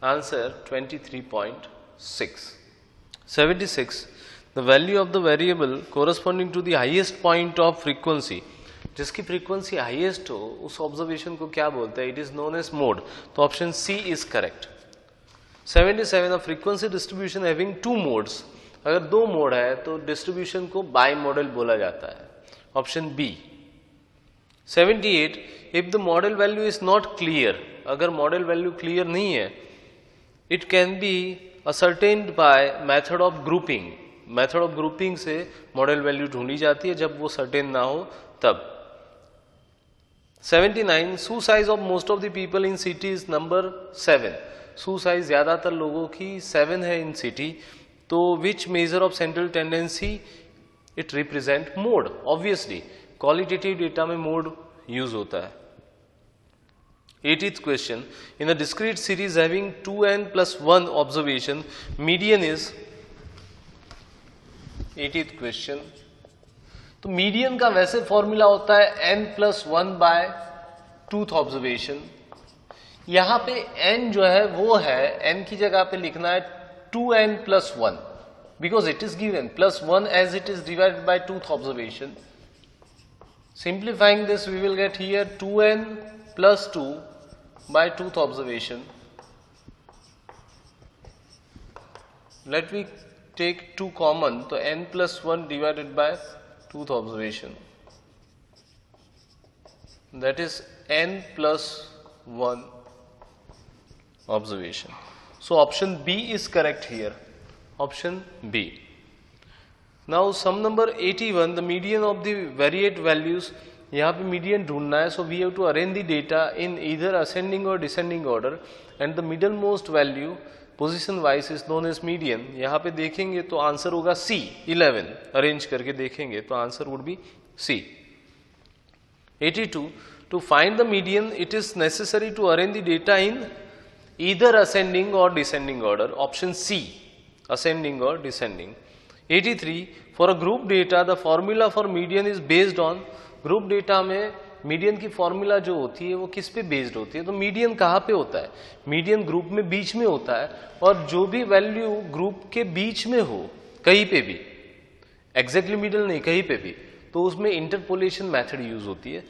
Answer 23.6. 76. The value of the variable corresponding to the highest point of frequency. जिसकी frequency highest हो उस observation को क्या बोलते हैं? It is known as mode. तो option C is correct. 77. A frequency distribution having two modes. अगर दो मोड है तो डिस्ट्रीब्यूशन को बाई मॉडल बोला जाता है. Option B. 78. If the modal value is not clear, अगर मॉडल वैल्यू क्लियर नहीं है, it can be ascertained by method of grouping. Method of grouping से मॉडल वैल्यू ढूंढी जाती है जब वो सर्टेन ना हो तब. 79. Suicide of most of the people in city is number 7. Suicide ज्यादातर लोगों की 7 है इन सिटी. तो which measure of central tendency it represent? Mode. Obviously qualitative data में मोड यूज होता है. 80th question. In a discrete series having 2n+1 observation, median is. 80th question. तो median का वैसे फॉर्मूला होता है n+1 बाय 2th ऑब्जर्वेशन. यहां पे n जो है वो है, n की जगह पे लिखना है 2n+1 because it is given +1 as it is divided by 2th observation. Simplifying this, we will get here 2n+2 by 2th observation. Let me take 2 common, so n+1 divided by 2th observation. That is n+1 observation. So option B is correct here. Option B. Now sum number 81. The median of the variate values. यहाँ पे median ढूंढना है. So we have to arrange the data in either ascending or descending order. And the middlemost value position wise is known as median. यहाँ पे देखेंगे तो answer होगा C. 11. Arrange करके देखेंगे तो answer would be C. 82. To find the median, it is necessary to arrange the data in either ascending or descending order. Option C, ascending or descending. 83. For a group data, the formula for median is based on. Group data में median की formula जो होती है वो किस पे based होती है? तो मीडियन कहाँ पे होता है? मीडियन ग्रुप में बीच में होता है, और जो भी वैल्यू ग्रुप के बीच में हो, कहीं पे भी, एग्जैक्टली मिडिल नहीं, कहीं पे भी, तो उसमें इंटरपोलेशन मेथड यूज होती है.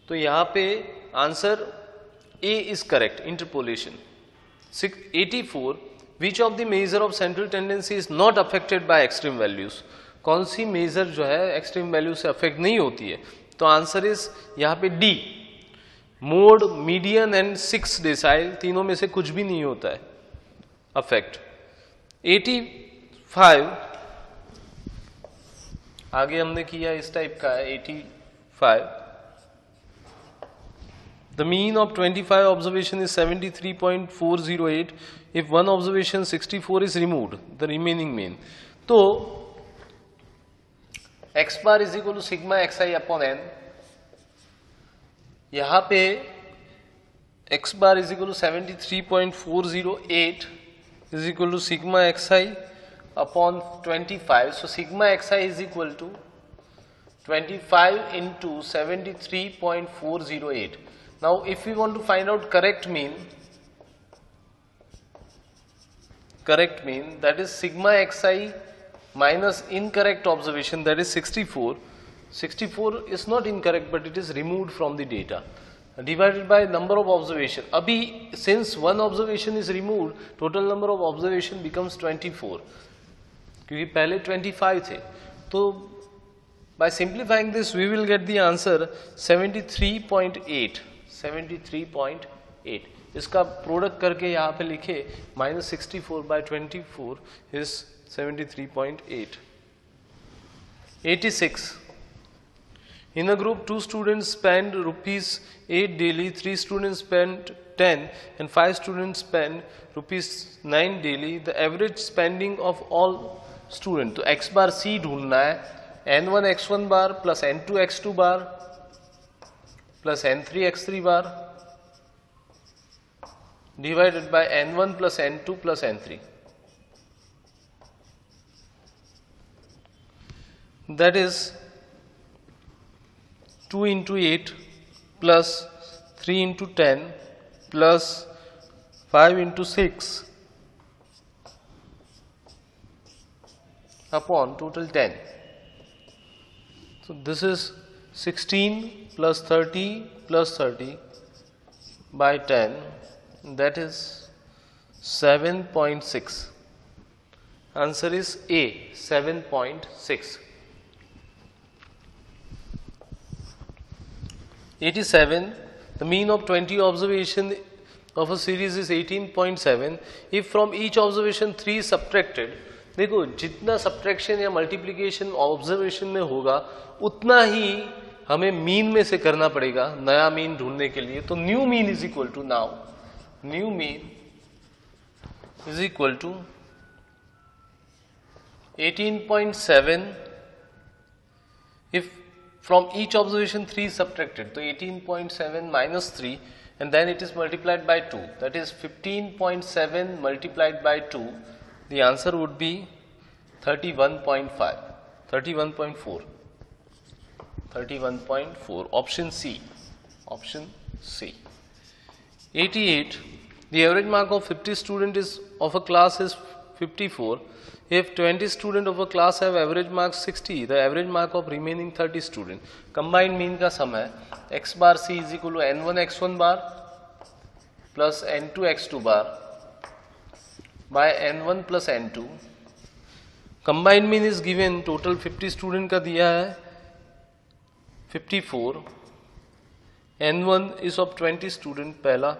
तो यहाँ पे answer A is correct, interpolation. 84. Which of the measure of central tendency is not affected by extreme values? कौन सी मेजर जो है एक्सट्रीम वैल्यू से अफेक्ट नहीं होती है? तो आंसर इज यहाँ पे D. Mode, median and 6 decyl, तीनों में से कुछ भी नहीं होता है अफेक्ट. 85. आगे हमने किया इस टाइप का है. 85. The mean of 25 observation is 73.408. If one observation 64 is removed, the remaining mean. तो x bar is equal to sigma xi upon n. यहाँ पे x bar is equal to 73.408 is equal to sigma xi upon 25. So sigma xi is equal to 25 into 73.408. Now if we want to find out correct mean, that is sigma xi minus incorrect observation, that is 64. 64 is not incorrect, but it is removed from the data, divided by number of observation. Abhi since one observation is removed, total number of observation becomes 24, क्योंकि पहले 25 थे. तो by simplifying this, we will get the answer 73.8. 73.8. इसका product करके यहाँ पे लिखे -64 by 24 is 73.8. 86. In a group, 2 students spend ₹8 daily, 3 students spend 10, and 5 students spend ₹9 daily. The average spending of all students. तो x bar c ढूंढना है. n1 x1 bar plus n2 x2 bar plus n3 x3 bar divided by n1 plus n2 plus n3. That is 2 into 8 plus 3 into 10 plus 5 into 6 upon total 10. So this is 16 plus 30 plus 30 by 10, that is 7.6. Answer is A, 7.6. 87. The mean of 20 observation of a series is 18.7. If from each observation 3 is subtracted, देखो जितना subtraction या multiplication observation में होगा उतना ही हमें mean में से करना पड़ेगा नया मीन ढूंढने के लिए. तो new mean is equal to, now new mean is equal to 18.7. if from each observation 3 is subtracted, so 18.7 minus 3 and then it is multiplied by 2, that is 15.7 multiplied by 2. The answer would be 31.5, 31.4, 31.4. Option C. Option C. 88. The average mark of 50 students of a class is 54. If 20 students of a class have average mark 60, the average mark of remaining 30 students. Combined mean का सम है x bar c is equal to n1 x1 bar plus n2 x2 bar by n1 plus n2. Combined mean is given, total 50 student का दिया है 54. n1 is of 20 student पहला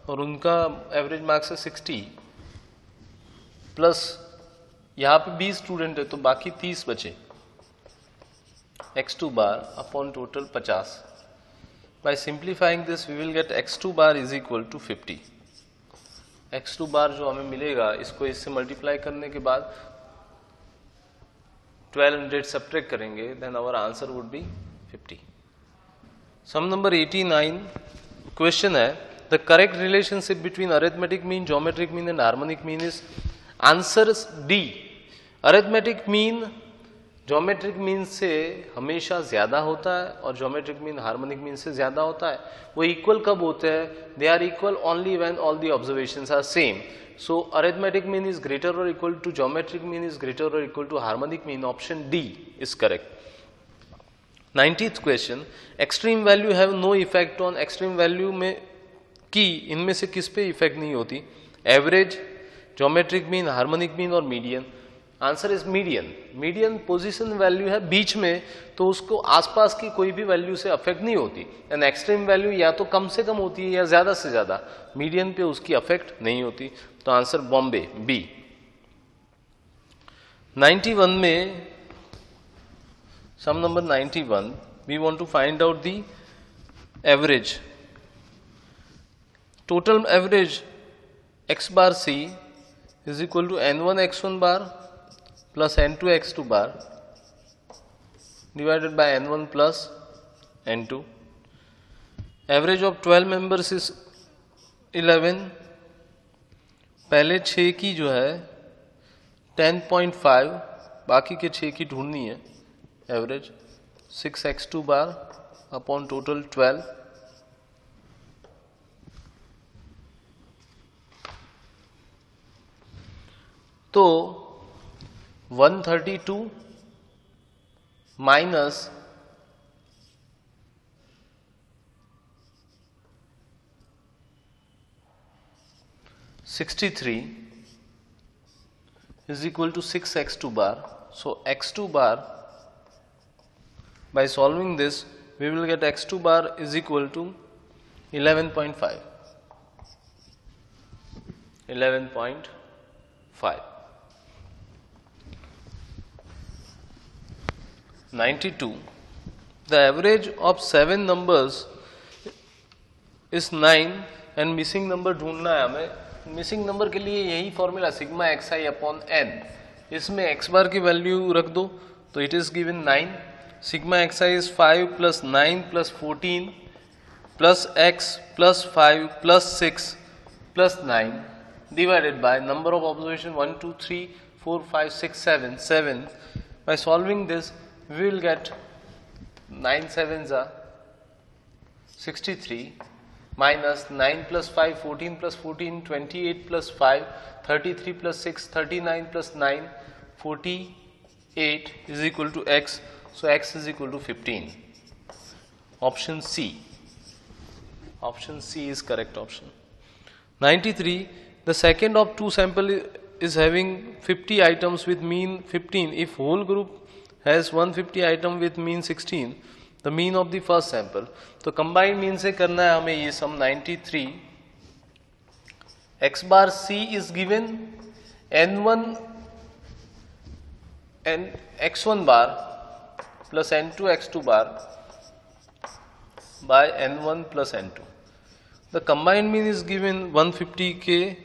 और उनका average marks है 60 plus यहाँ पे 20 स्टूडेंट है तो बाकी 30 बचे. x2 bar upon total 50. By simplifying this we will get x2 bar is equal to 50. x2 bar जो हमें मिलेगा इसको इससे मल्टीप्लाई करने के बाद 1200 सब्ट्रैक्ट करेंगे, then our answer would be 50. Sum number 89 question है the correct relationship between arithmetic mean, geometric mean and harmonic mean is. Answer D. Arithmetic mean geometric mean से हमेशा ज्यादा होता है और ज्योमेट्रिक मीन हार्मोनिक मीन से ज्यादा होता है. वो इक्वल कब होते हैं? They are equal only when all the observations are same. So arithmetic mean is greater और equal to geometric mean is greater और equal to harmonic mean. Option D is correct. 90th question. Extreme value have no effect on. Extreme value में की इनमें से किस पे effect नहीं होती? Average, geometric mean, harmonic mean और median. Answer is median. Median position value है बीच में तो उसको आसपास की कोई भी वैल्यू से अफेक्ट नहीं होती. एंड एक्सट्रीम वैल्यू या तो कम से कम होती है या ज्यादा से ज्यादा, मीडियन पे उसकी अफेक्ट नहीं होती. तो आंसर बॉम्बे बी. 91 में sum number 91 we want to find out the average. Total average x bar c is equal to n1 x1 bar plus n2 x2 bar divided by n1 plus n2. Average of 12 members is 11. पहले 6 की जो है 10.5, बाकी के 6 की ढूंढनी है. Average 6x2 bar upon total 12. तो 132 minus 63 is equal to 6x2 bar. So x2 bar, by solving this we will get x2 bar is equal to 11.5. 11.5. 92. The average of 7 numbers is 9 and missing number ढूंढना है हमें. Missing number के लिए यही formula sigma X I upon N. इसमें x बार की value रख दो तो it is given 9. Sigma X I is 5 plus 9 plus 14 plus x plus 5 plus 6 plus 9 divided by number of observation 1, 2, 3, 4, 5, 6, 7. 7. By solving this we will get 9 sevens are 63 minus 9 plus 5, 14 plus 14, 28 plus 5, 33 plus 6, 39 plus 9, 48 is equal to x. So x is equal to 15. Option C. Option C is correct option. 93. The second of two sample is having 50 items with mean 15. If whole group has 150 item with mean 16, the mean of the first sample. तो combined mean से करना है हमें ये sum 93. X bar C is given N1 and X1 bar plus N2 X2 bar by N1 plus N2. The combined mean is given 150 के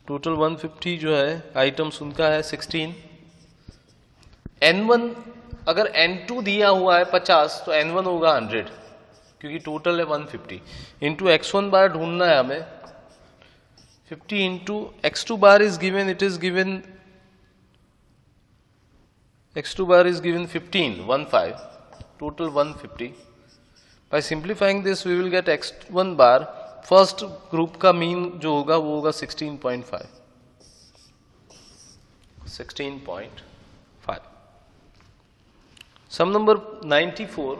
total 150 जो है items उनका है 16. N1 अगर N2 दिया हुआ है 50 तो N1 होगा 100 क्योंकि टोटल है 150. इंटू X1 बार ढूंढना है हमें. 50 into X2 bar is given, it is given X2 bar is given 15, 15, total 150. By simplifying this, we will get X1 bar, first group का mean जो होगा वो होगा 16.5. 16.5. Sum number 94.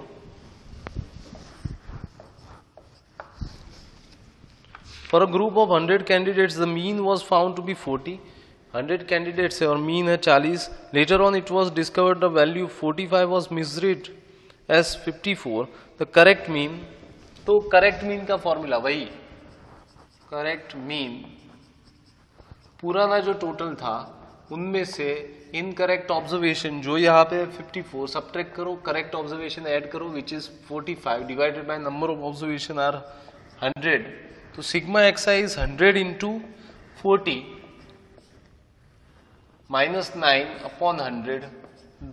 For a group of 100 candidates, the mean was found to be 40. 100 candidates है और mean है 40. Later on, it was discovered the value 45 was misread as 54. The correct mean, तो correct mean का formula वही. Correct mean पुराना जो total था उनमें से incorrect observation जो यहाँ पे 54 subtract करो, correct observation add करो, which is 45 divided by number of observation are 100. तो sigma xi is 100 into 40 minus 9 upon 100,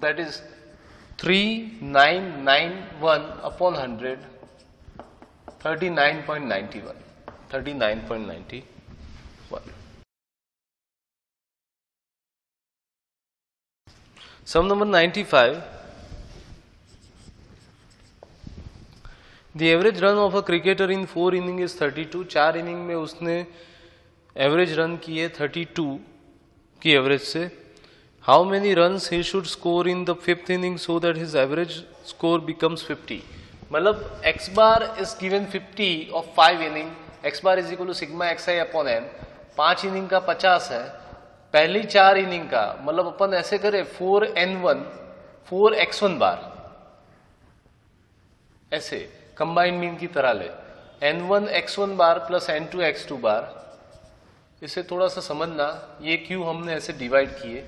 that is 3991 upon 100, 39.91. 39.91. Sum number 95. The average run of a cricketer in 4 innings is 32. 4 innings में उसने average run की है 32 की average से. How many runs he should score in the 5th inning so that his average score becomes 50? मतलब x bar is given 50 of 5 inning. x bar is equal to sigma xi upon n. 5 inning का 50 है. पहली 4 inning का मतलब अपन ऐसे करें 4n1 4x1 बार, ऐसे combined mean की तरह ले. n1 x1 bar plus n2 x2 बार. इसे थोड़ा सा समझना, ये क्यों हमने ऐसे डिवाइड किए.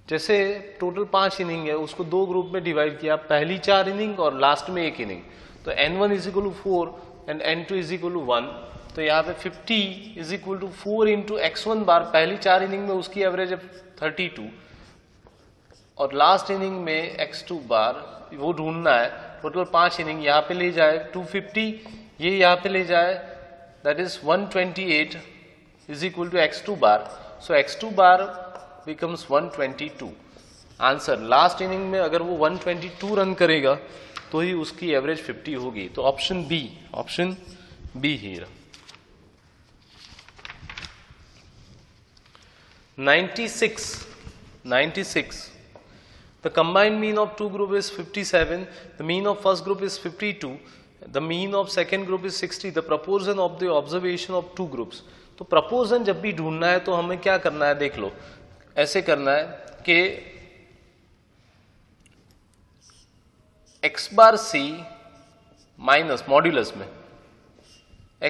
जैसे टोटल 5 इनिंग है उसको 2 ग्रुप में डिवाइड किया, पहली 4 इनिंग और लास्ट में 1 इनिंग. तो n1 is equal to 4 and n2 is equal to 1. तो यहाँ पे 50 is equal to 4 into x1 bar. पहली 4 इनिंग में उसकी एवरेज है 32 और लास्ट इनिंग में x2 बार वो ढूंढना है. टोटल 5 इनिंग यहाँ पे ले जाए 250, ये यहाँ पे ले जाए, that is 128 is equal to x2 bar. So x2 bar becomes 122. Answer last inning में अगर वो 122 रन करेगा तो ही उसकी एवरेज 50 होगी. तो option be here. 96. The combined mean of two group is 57. The mean of first group is 52. The mean of second group is 60. The proportion of the observation of two groups. तो proportion जब भी ढूंढना है तो हमें क्या करना है, देख लो. ऐसे करना है कि x bar c minus modulus में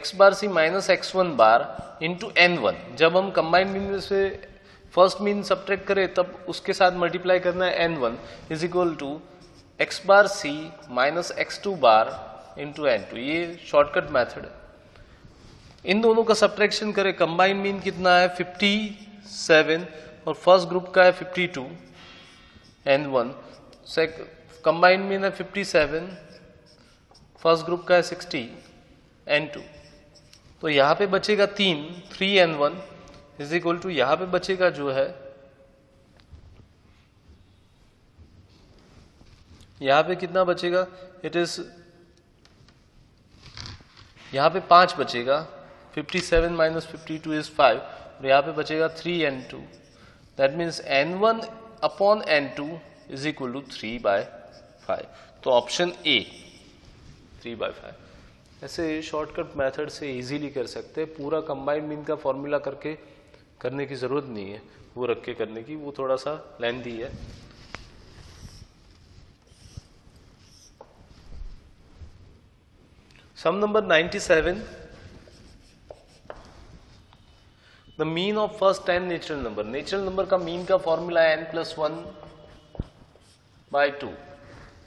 x bar c minus x1 bar into n1. जब हम कंबाइंड मीन से फर्स्ट मीन सब्ट्रैक्ट करें तब उसके साथ मल्टीप्लाई करना है n1 is equal to x bar c minus x2 bar into n2. ये शॉर्टकट मेथड है. इन दोनों का सब्ट्रैक्शन करें, कंबाइंड मीन कितना है 57 और फर्स्ट ग्रुप का है 52 n1. कंबाइंड मीन है 57, फर्स्ट ग्रुप का है 60 n2. तो यहां पे बचेगा 3n1 इज इक्वल टू यहां पे बचेगा जो है, यहां पे कितना बचेगा, इट इज यहाँ पे 5 बचेगा, 57 माइनस 52 इज 5, और यहाँ पे बचेगा 3n2, that means n1 upon n2 is equal to 3/5। तो ऑप्शन ए 3/5। ऐसे शॉर्टकट मेथड से इजीली कर सकते हैं, पूरा कंबाइंड मीन का फॉर्मूला करने की जरूरत नहीं है, वो रख के करने की, वो थोड़ा सा लेंथी है। Sum number 97, the mean of first 10 natural number. Natural number का मीन का फॉर्मूला है n+1/2।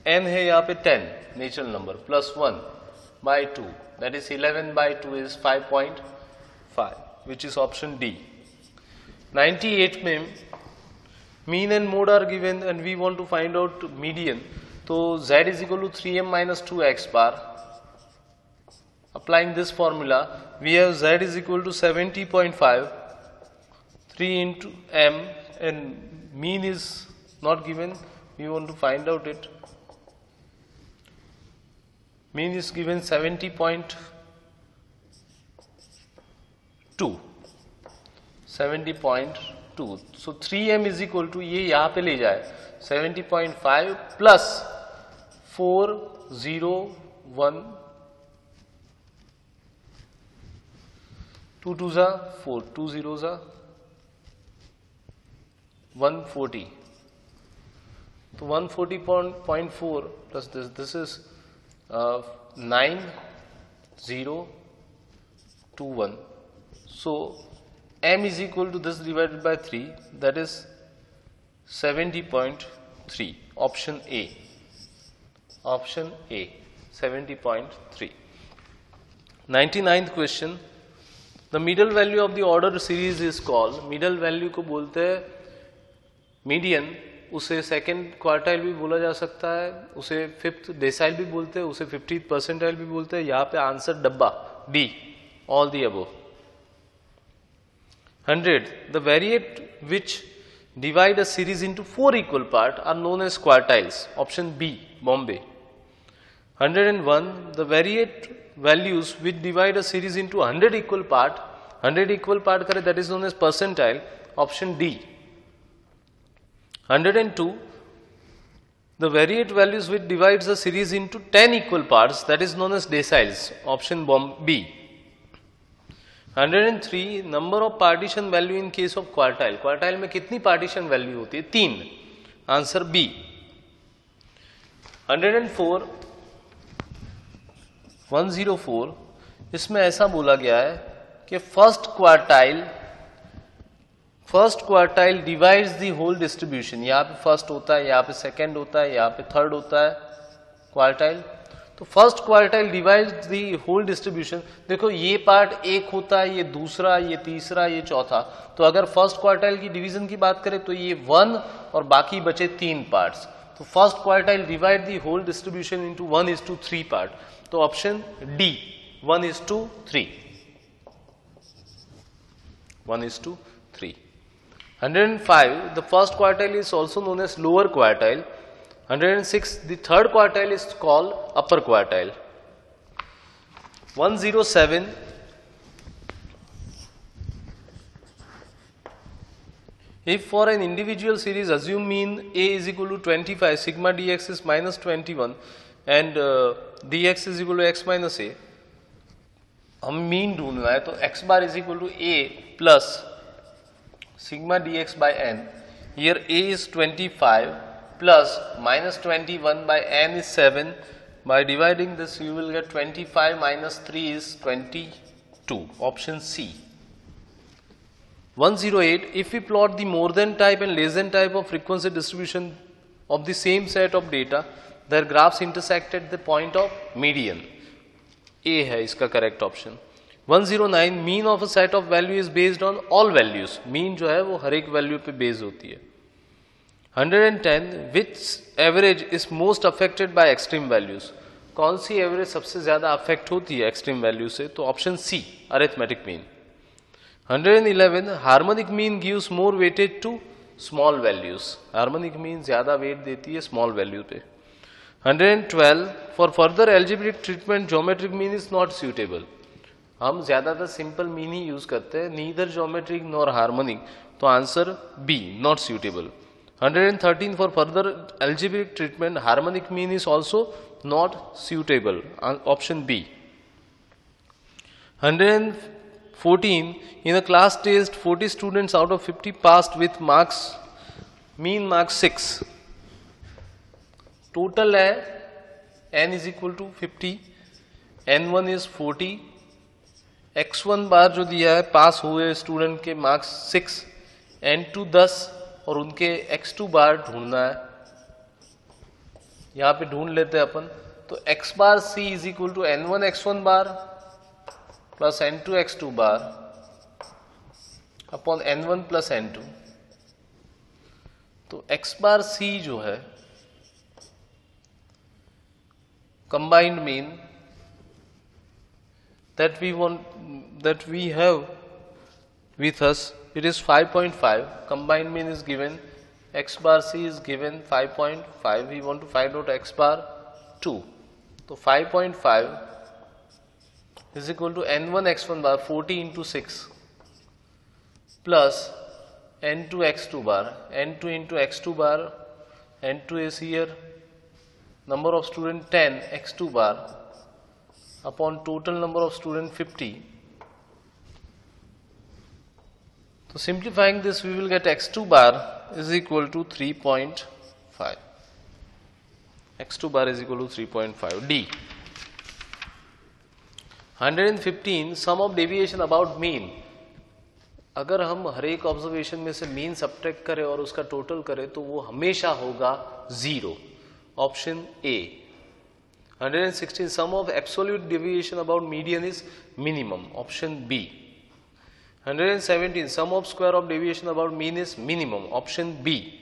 n है यहाँ पे 10 natural number, +1/2, that is 11/2 is 5.5, which is option D. 98 में mean and mode are given and we want to find out median, तो z is equal to 3m minus 2x bar. Applying this formula, we have z is equal to 70.5, 3 into m, and mean is not given, we want to find out it. Mean is given 70.2, 70.2, so 3m is equal to, ये यहाँ पे ले जाए 70.5 plus 401, 2 2s are 4, 2 zeros are 140, तो 140.4 plus this is 9021, so m is equal to this divided by 3, that is 70.3, option A, option A 70.3. 99th question, the middle value of the order series is called, middle value को बोलते हैं median, उसे second quartile भी बोला जा सकता है, उसे फिफ्थ डेसाइल भी बोलते हैं, उसे 50th परसेंटाइल भी बोलते हैं। यहाँ पे आंसर डब्बा D, all the above. 100, the variate which divide a series into 4 equal part are known as quartiles, option B Bombay. 101, the variate values which divide a series into 100 equal part, 100 equal part करे that is known as percentile, option D. 102, the variate values which divides the series into 10 equal parts, that is known as deciles, option B. 103, number of partition value in case of quartile, quartile में कितनी partition value होती है? 3, answer B. 104, इसमें ऐसा बोला गया है कि first quartile divides the whole distribution, यहाँ पे फर्स्ट होता है, यहाँ पे सेकंड होता है, यहाँ पे थर्ड होता है क्वार्टाइल, तो first quartile divides the whole distribution. देखो ये पार्ट एक होता है, ये दूसरा, ये तीसरा, ये चौथा, तो अगर फर्स्ट क्वार्टाइल की डिवीजन की बात करें तो ये 1 और बाकी बचे 3 पार्ट्स, तो first quartile divide the whole distribution into 1:3 part, तो option D 1:3, 1:3. 105, the first quartile is also known as lower quartile. 106, the third quartile is called upper quartile. 107, if for an individual series assume mean A is equal to 25, sigma dx is minus 21 and dx is equal to x minus a, हम mean ढूंढना है तो x bar is equal to a plus sigma dx by n. Here a is 25 plus minus 21 by n is 7. By dividing this you will get 25 minus 3 is 22. Option C. 108, if we plot the more than type and less than type of frequency distribution of the same set of data, their graphs intersect at the point of median. A है इसका correct option. 109, mean of a set of value is based on all values, mean जो है वो हर एक value पे based होती है। 110, which average is most affected by extreme values, कौन सी एवरेज सबसे ज्यादा अफेक्ट होती है एक्सट्रीम वैल्यू से, तो option C arithmetic mean. 111, harmonic mean gives more weightage to small values, harmonic mean ज्यादा वेट देती है स्मॉल वैल्यू पे। 112, for further algebraic treatment geometric mean is not suitable, हम ज्यादातर सिंपल मीन ही यूज करते हैं, नीदर ज्योमेट्रिक नॉर हार्मोनिक, तो answer B, not suitable. 113 for further algebraic treatment, harmonic mean is also not suitable, option B. 114, in a class test 40 students out of 50 passed with marks, mean marks 6, total है n is equal to 50, n1 is 40, x1 बार जो दिया है पास हुए student के marks 6, n2 10 और उनके x2 बार ढूंढना है, यहां पे ढूंढ लेते हैं अपन. तो x bar c is equal to n1 x1 bar plus n2 x2 bar upon n1 plus n2. तो x बार c जो है combined mean that we have with us, it is 5.5. combined mean is given, x bar c is given 5.5. we want to find out x bar 2. so 5.5 is equal to n1 x1 bar 40 into 6 plus n2 x2 bar, n2 into x2 bar, n2 is here, number of student 10, x2 bar upon total number of student 50. So simplifying this, we will get x2 bar is equal to 3.5. x2 bar is equal to 3.5. D. 115, sum of deviation about mean. अगर हम हर एक observation में से mean subtract करें और उसका total करें तो वो हमेशा होगा 0, option A. 116, sum of absolute deviation about median is minimum, option B. 117, sum of square of deviation about mean is minimum, option B.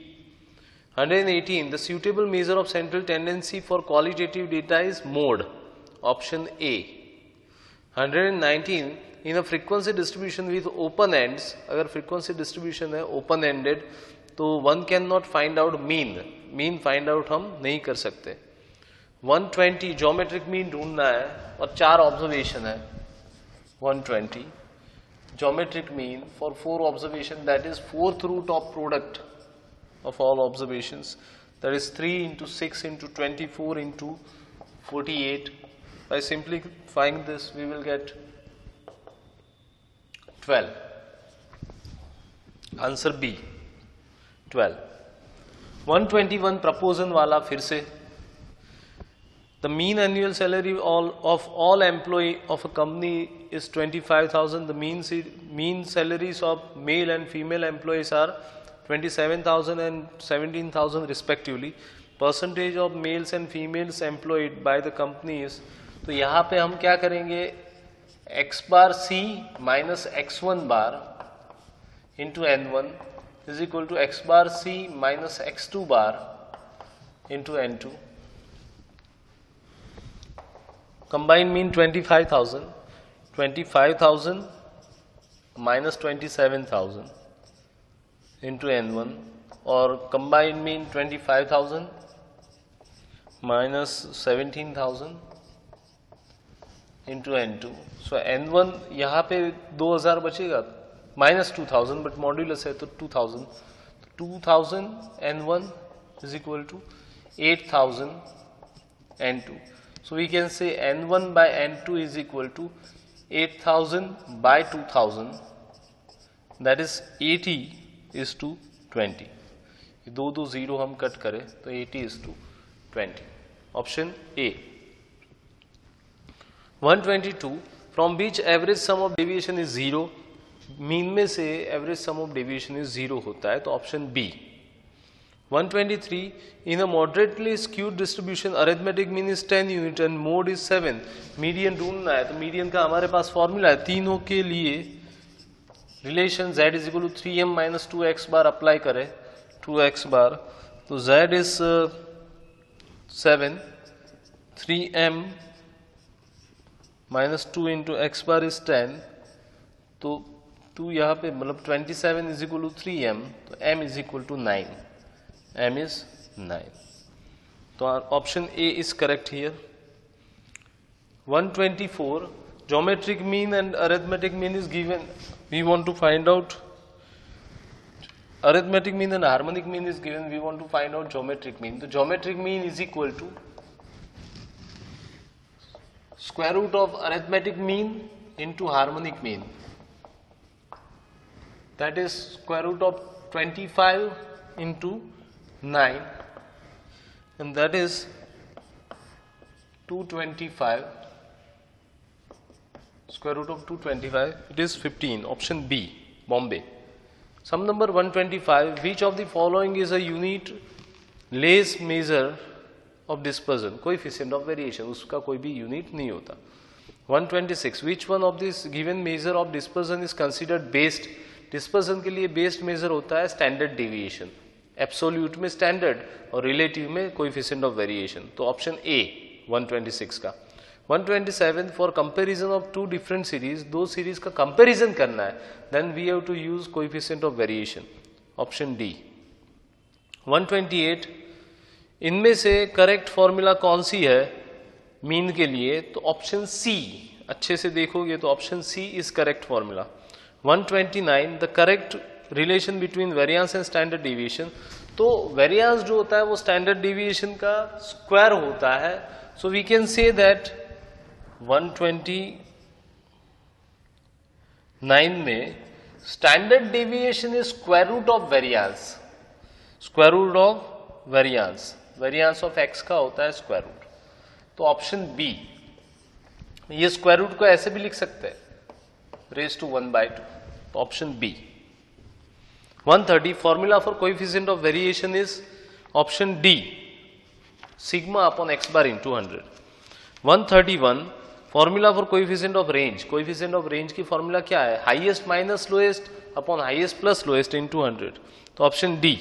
118, the suitable measure of central tendency for qualitative data is mode, option A. 119, in a frequency distribution with open ends, अगर frequency distribution है open ended तो one cannot find out mean find out हम नहीं कर सकते. 120, geometric mean ढूंढना है और 4 ऑब्जर्वेशन है. 120, geometric mean for 4 observation, that is 4th root of product of all observations, that is 3 into 6 into 24 into 48. By simplifying this, we will get 12. Answer B, 12. 121, प्रपोजन वाला फिर से. The mean annual salary of all employee of a company is 25,000. The mean salaries of male and female employees are 27,000 and 17,000 respectively. Percentage of males and females employed by the company is, तो यहाँ पे हम क्या करेंगे, x bar c minus x1 bar into n1 is equal to x bar c minus x2 bar into n2. Combined mean 25,000, 25,000 minus 27,000 into n1, और combined mean 25,000 minus 17,000 into n2. So n1 यहाँ पे 2,000 बचेगा, minus 2,000 but modulus है तो 2,000. 2,000 n1 is equal to 8,000 n2. So we can say n1 by n2 is equal to 8,000 by 2,000, that is 80 is to 20. ये दो 0 हम cut करें तो 80 is to 20, option A. 122, from which average sum of deviation is 0. Mean में से average some of deviation is 0 होता है तो option B. 123, in a moderately skewed distribution arithmetic mean is 10 unit and mode is 7. Median ढूंढना है तो median का हमारे पास फॉर्मूला है, तीनों के लिए relation z is equal to 3m minus 2x bar apply करें, 2x बार तो z is 7, 3m minus 2 into x bar is 10, तो 2 यहाँ पे मतलब 27 इज इक्वल टू 3m, तो m is equal to 9, m is 9. तो option A is correct here. 124, geometric mean and arithmetic mean is given. We want to find out arithmetic mean and harmonic mean is given. We want to find out geometric mean. The geometric mean is equal to square root of arithmetic mean into harmonic mean. That is square root of 25 into 9, and that is 225. Square root of 225, it is 15. Option B, Bombay. Sum number 125. Which of the following is a unit Lay's measure of dispersion? Coefficient of variation, उसका कोई भी unit नहीं होता. 126. Which one of this given measure of dispersion is considered based? Dispersion के लिए based measure होता है standard deviation. Absolute में स्टैंडर्ड और रिलेटिव में कोएफिशिएंट ऑफ वेरिएशन. तो ऑप्शन ए 126 का. 127. For comparison of two different series, दो सीरीज का कंपैरिजन करना है, then we have to use coefficient of variation. Option D. 128. इनमें से करेक्ट फॉर्मूला कौन सी है मीन के लिए? तो ऑप्शन सी. अच्छे से देखोगे तो option C is correct formula. 129. The correct relation between variance and standard deviation. तो वेरिएंस जो होता है वो स्टैंडर्ड डेविएशन का स्क्वायर होता है. So we can say that 129 में standard deviation is square root of variance. Square root of variance, variance of x का होता है स्क्वायर रूट. तो ऑप्शन बी. ये स्क्वायर रूट को ऐसे भी लिख सकते हैं, रेज टू 1/2. तो option B. 130. Formula for coefficient of variation is option D, sigma upon x bar into 100. 131. Formula for coefficient of range. Coefficient of range की फॉर्मूला क्या है? Highest minus lowest upon highest plus lowest into 100. तो option D.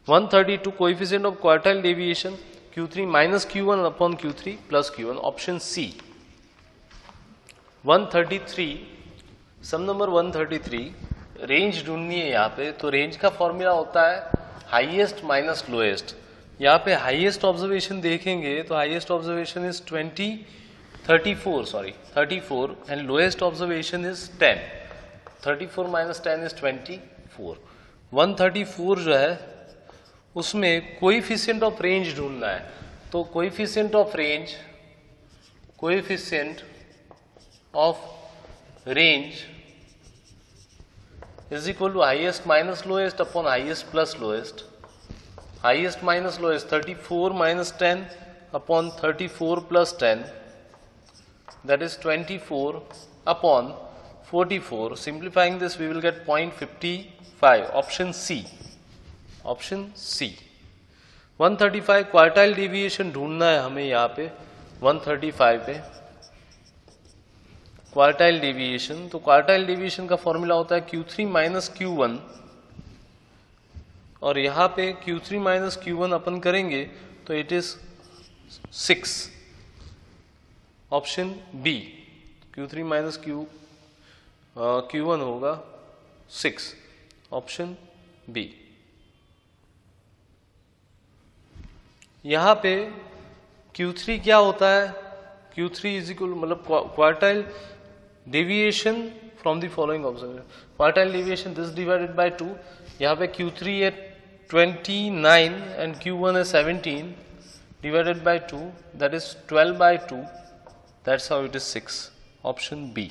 132. Coefficient of quartile deviation Q3 minus Q1 upon Q3 plus Q1. Option C. 133. Sum number 133. Range ढूंढनी है यहाँ पे. तो range का फॉर्मूला होता है हाईएस्ट माइनस लोएस्ट. यहाँ पे हाईएस्ट ऑब्जर्वेशन देखेंगे तो highest observation is 34 and lowest observation is 10. 34 minus 10 is 24. 134 जो है उसमें कोएफिशिएंट ऑफ रेंज ढूंढना है. तो coefficient of range is equal to highest minus lowest upon highest plus lowest. Highest minus lowest 34 minus 10 upon 34 plus 10, that is 24 upon 44. Simplifying this we will get 0.55. Option C. Option C. 135. Quartile deviation ढूंढना है हमें यहाँ पे 135 पे. Quartile deviation. तो quartile deviation का formula होता है Q3 माइनस Q1, और यहां पे Q3 माइनस Q1 अपन करेंगे तो it is 6. Option B. Q3 minus Q1 होगा 6. Option B. यहां पे Q3 क्या होता है? Q3 इज इक्वल मतलब quartile deviation from the following observation. Quartile deviation this divided by 2. यहाँ पे Q3 है 29 एंड Q1 है 17 divided by 2, that is 12/2. That's how it is 6. Option B.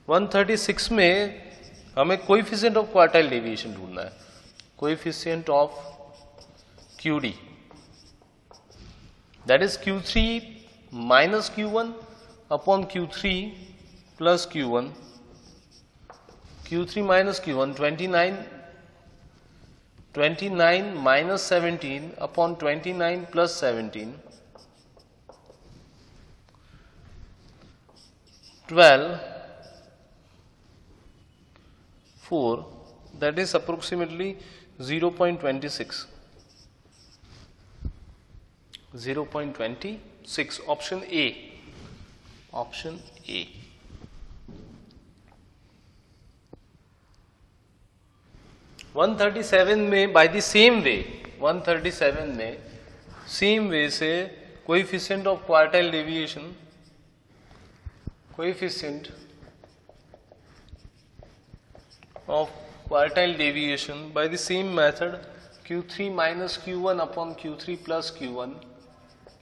136 में हमें कोएफिशिएंट ऑफ क्वार्टाइल डेविएशन ढूंढना है. Coefficient of QD, that is Q3 minus Q1 upon Q3 plus Q1. Q3 minus Q1 29 minus 17 upon 29 plus 17, 12 4, that is approximately 0.26. 0.26. Option A. Option A. 137 में by the same way, 137 में same way से coefficient of quartile deviation coefficient of quartile deviation by the same method Q3 minus Q1 upon Q3 plus Q1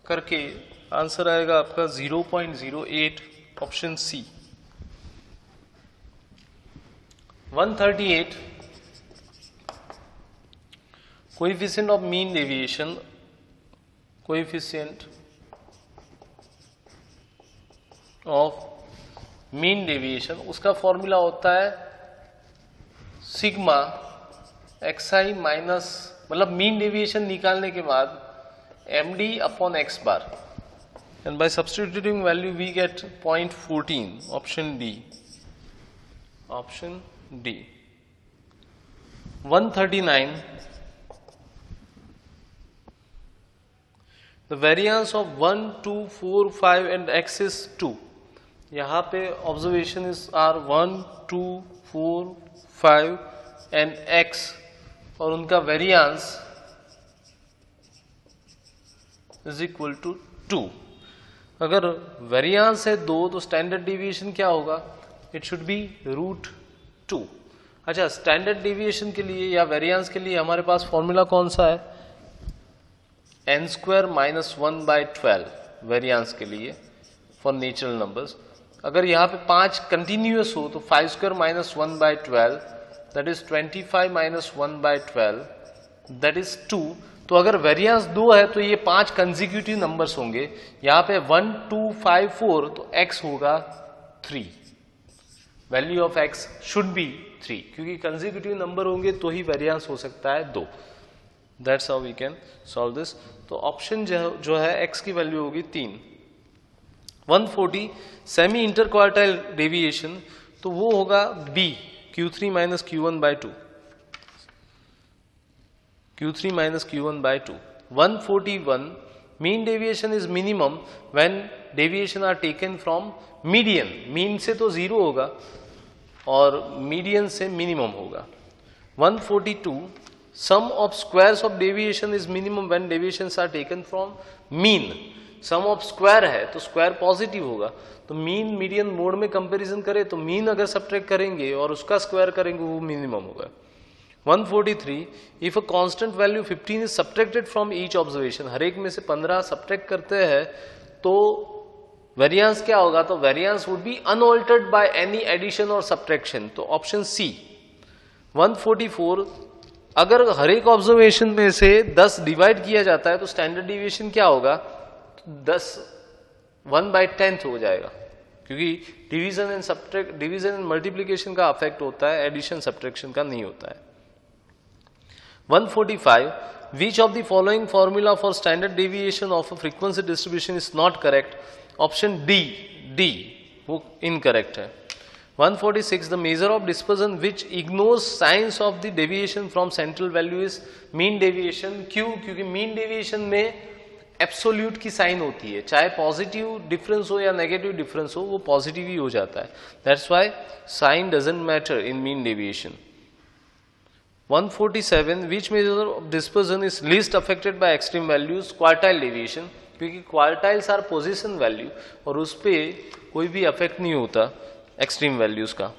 करके answer आएगा आपका 0.08 option C. 138 coefficient of mean deviation, coefficient of mean deviation, उसका formula होता है sigma xi minus, मतलब mean deviation निकालने के बाद md upon x bar, and by substituting value we get 0.14 option D, option D. 139 the variance of 1, 2, 4, 5 and x is 2। यहाँ पे observation is are 1, 2, 4, 5 and x, और उनका वेरिएंस इज इक्वल टू 2। अगर variance है 2 तो स्टैंडर्ड डेविएशन क्या होगा? It should be √2। अच्छा, स्टैंडर्ड डेविएशन के लिए या वेरिएंस के लिए हमारे पास फॉर्मूला कौन सा है? n² माइनस 1/12 वेरिएंस के लिए फॉर नेचुरल नंबर्स। अगर यहाँ पे 5 कंटिन्यूअस हो तो 5² minus 1/12 that is 25 minus 1/12 that is 2। तो अगर वेरिएंस 2 है तो ये 5 कंसेक्यूटिव नंबर्स होंगे। यहाँ पे 1, 2, 5, 4 तो x होगा 3। Value of x should be 3, क्योंकि कंसेक्यूटिव नंबर होंगे तो ही वेरिएंस हो सकता है 2। That's how we can solve this. तो ऑप्शन जो है x की वैल्यू होगी 3। 140 सेमी इंटरक्वार्टाइल डेविएशन, तो वो होगा b Q3 minus Q1/2, Q3 minus Q1/2. 141 mean deviation is minimum when deviation are taken from median। Mean से तो 0 होगा और मीडियन से मिनिमम होगा। 142 sum of squares of deviation is minimum when deviations are taken from mean। Sum of square है तो square positive होगा, तो मीन मीडियन मोड में कंपैरिजन करें तो मीन अगर सब्ट्रैक्ट करेंगे और उसका स्क्वायर करेंगे वो मिनिमम होगा। 143 if a constant value 15 is subtracted from each observation, हर एक में से 15 सब्ट्रैक्ट करते हैं तो वेरिएंस क्या होगा? तो variance would be unaltered by any addition और सब्ट्रैक्शन, तो ऑप्शन सी। 144 अगर हर एक ऑब्जर्वेशन में से 10 डिवाइड किया जाता है तो स्टैंडर्ड डिविएशन क्या होगा? 10 1/10 हो जाएगा, क्योंकि डिवीजन एंड मल्टीप्लिकेशन का अफेक्ट होता है, एडिशन सब्ट्रैक्शन का नहीं होता है। 145 which of the following formula for standard deviation of a frequency distribution is not correct? Option D वो इनकरेक्ट है। 146 the measure of dispersion which ignores signs of the deviation from central value is mean deviation। क्यों? क्योंकि mean deviation में absolute की sign होती है, चाहे positive difference हो या नेगेटिव डिफरेंस हो वो पॉजिटिव ही हो जाता है। That's why sign doesn't matter in mean deviation. 147 which measure of dispersion is least affected by extreme values? Quartile deviation, क्योंकि क्वार्टाइल्स आर पोजीशन वैल्यू और उस पर कोई भी अफेक्ट नहीं होता एक्सट्रीम वैल्यूज का।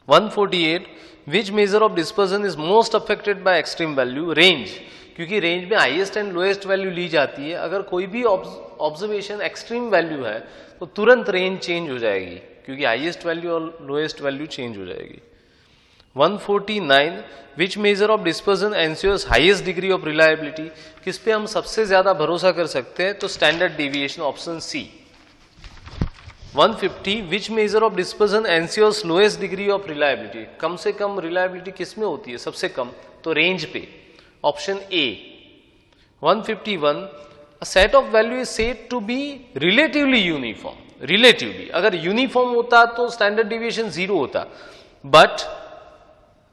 148 which measure of dispersion is most affected by extreme value? Range, क्योंकि रेंज में हाईएस्ट एंड लोएस्ट वैल्यू ली जाती है। अगर कोई भी ऑब्जर्वेशन एक्सट्रीम वैल्यू है तो तुरंत रेंज चेंज हो जाएगी, क्योंकि हाईएस्ट वैल्यू और लोएस्ट वैल्यू चेंज हो जाएगी। 149 which measure of dispersion ensures highest degree of reliability? किस पे हम सबसे ज्यादा भरोसा कर सकते हैं? तो standard deviation, option C. 150 which measure of dispersion ensures lowest degree of reliability? कम से कम रिलायबिलिटी किस में होती है? सबसे कम, तो रेंज पे, option A. 151 a set of value is said to be relatively uniform। Relatively अगर यूनिफॉर्म होता तो स्टैंडर्ड डिविएशन 0 होता, बट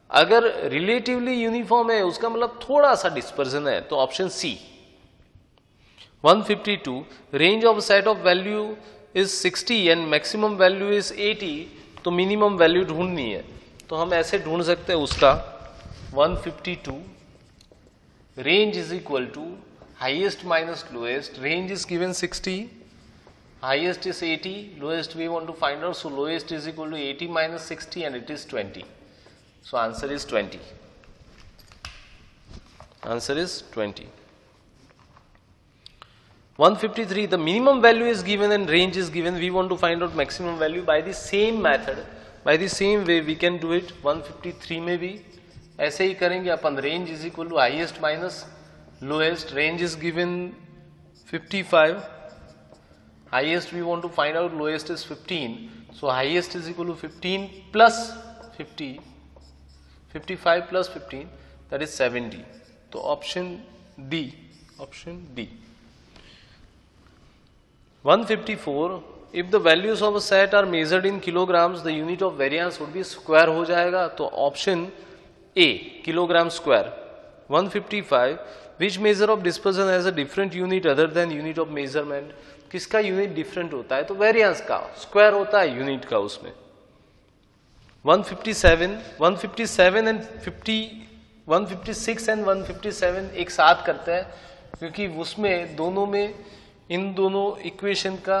अगर रिलेटिवली यूनिफॉर्म है उसका मतलब थोड़ा सा डिस्पर्जन है, तो option C. 152 range of set of value is 60 and maximum value is 80, तो मिनिमम वैल्यू ढूंढनी है, तो हम ऐसे ढूंढ सकते हैं उसका 152 range is equal to highest minus lowest, range is given 60 highest is 80, lowest we want to find out, so lowest is equal to 80 minus 60 and it is 20. So answer is 20. Answer is 20. 153, the minimum value is given and range is given. We want to find out maximum value by the same method, by the same way we can do it. 153 में भी ऐसे ही करेंगे अपन. Range is equal to highest minus lowest. Range is given 55. Highest we want to find out, lowest is 15. So highest is equal to 15 plus 50. 55 plus 15, that is 70. So option D. Option D. 154, if the values of a set are measured in kilograms, the unit of variance would be square हो जाएगा. तो option A, kilogram square. 155, which measure of dispersion has a different unit other than unit of measurement? किसका unit different होता है? तो variance का square होता है यूनिट का उसमें. 157 एंड 156 एंड 157 एक साथ करते हैं क्योंकि उसमें दोनों में इन दोनों इक्वेशन का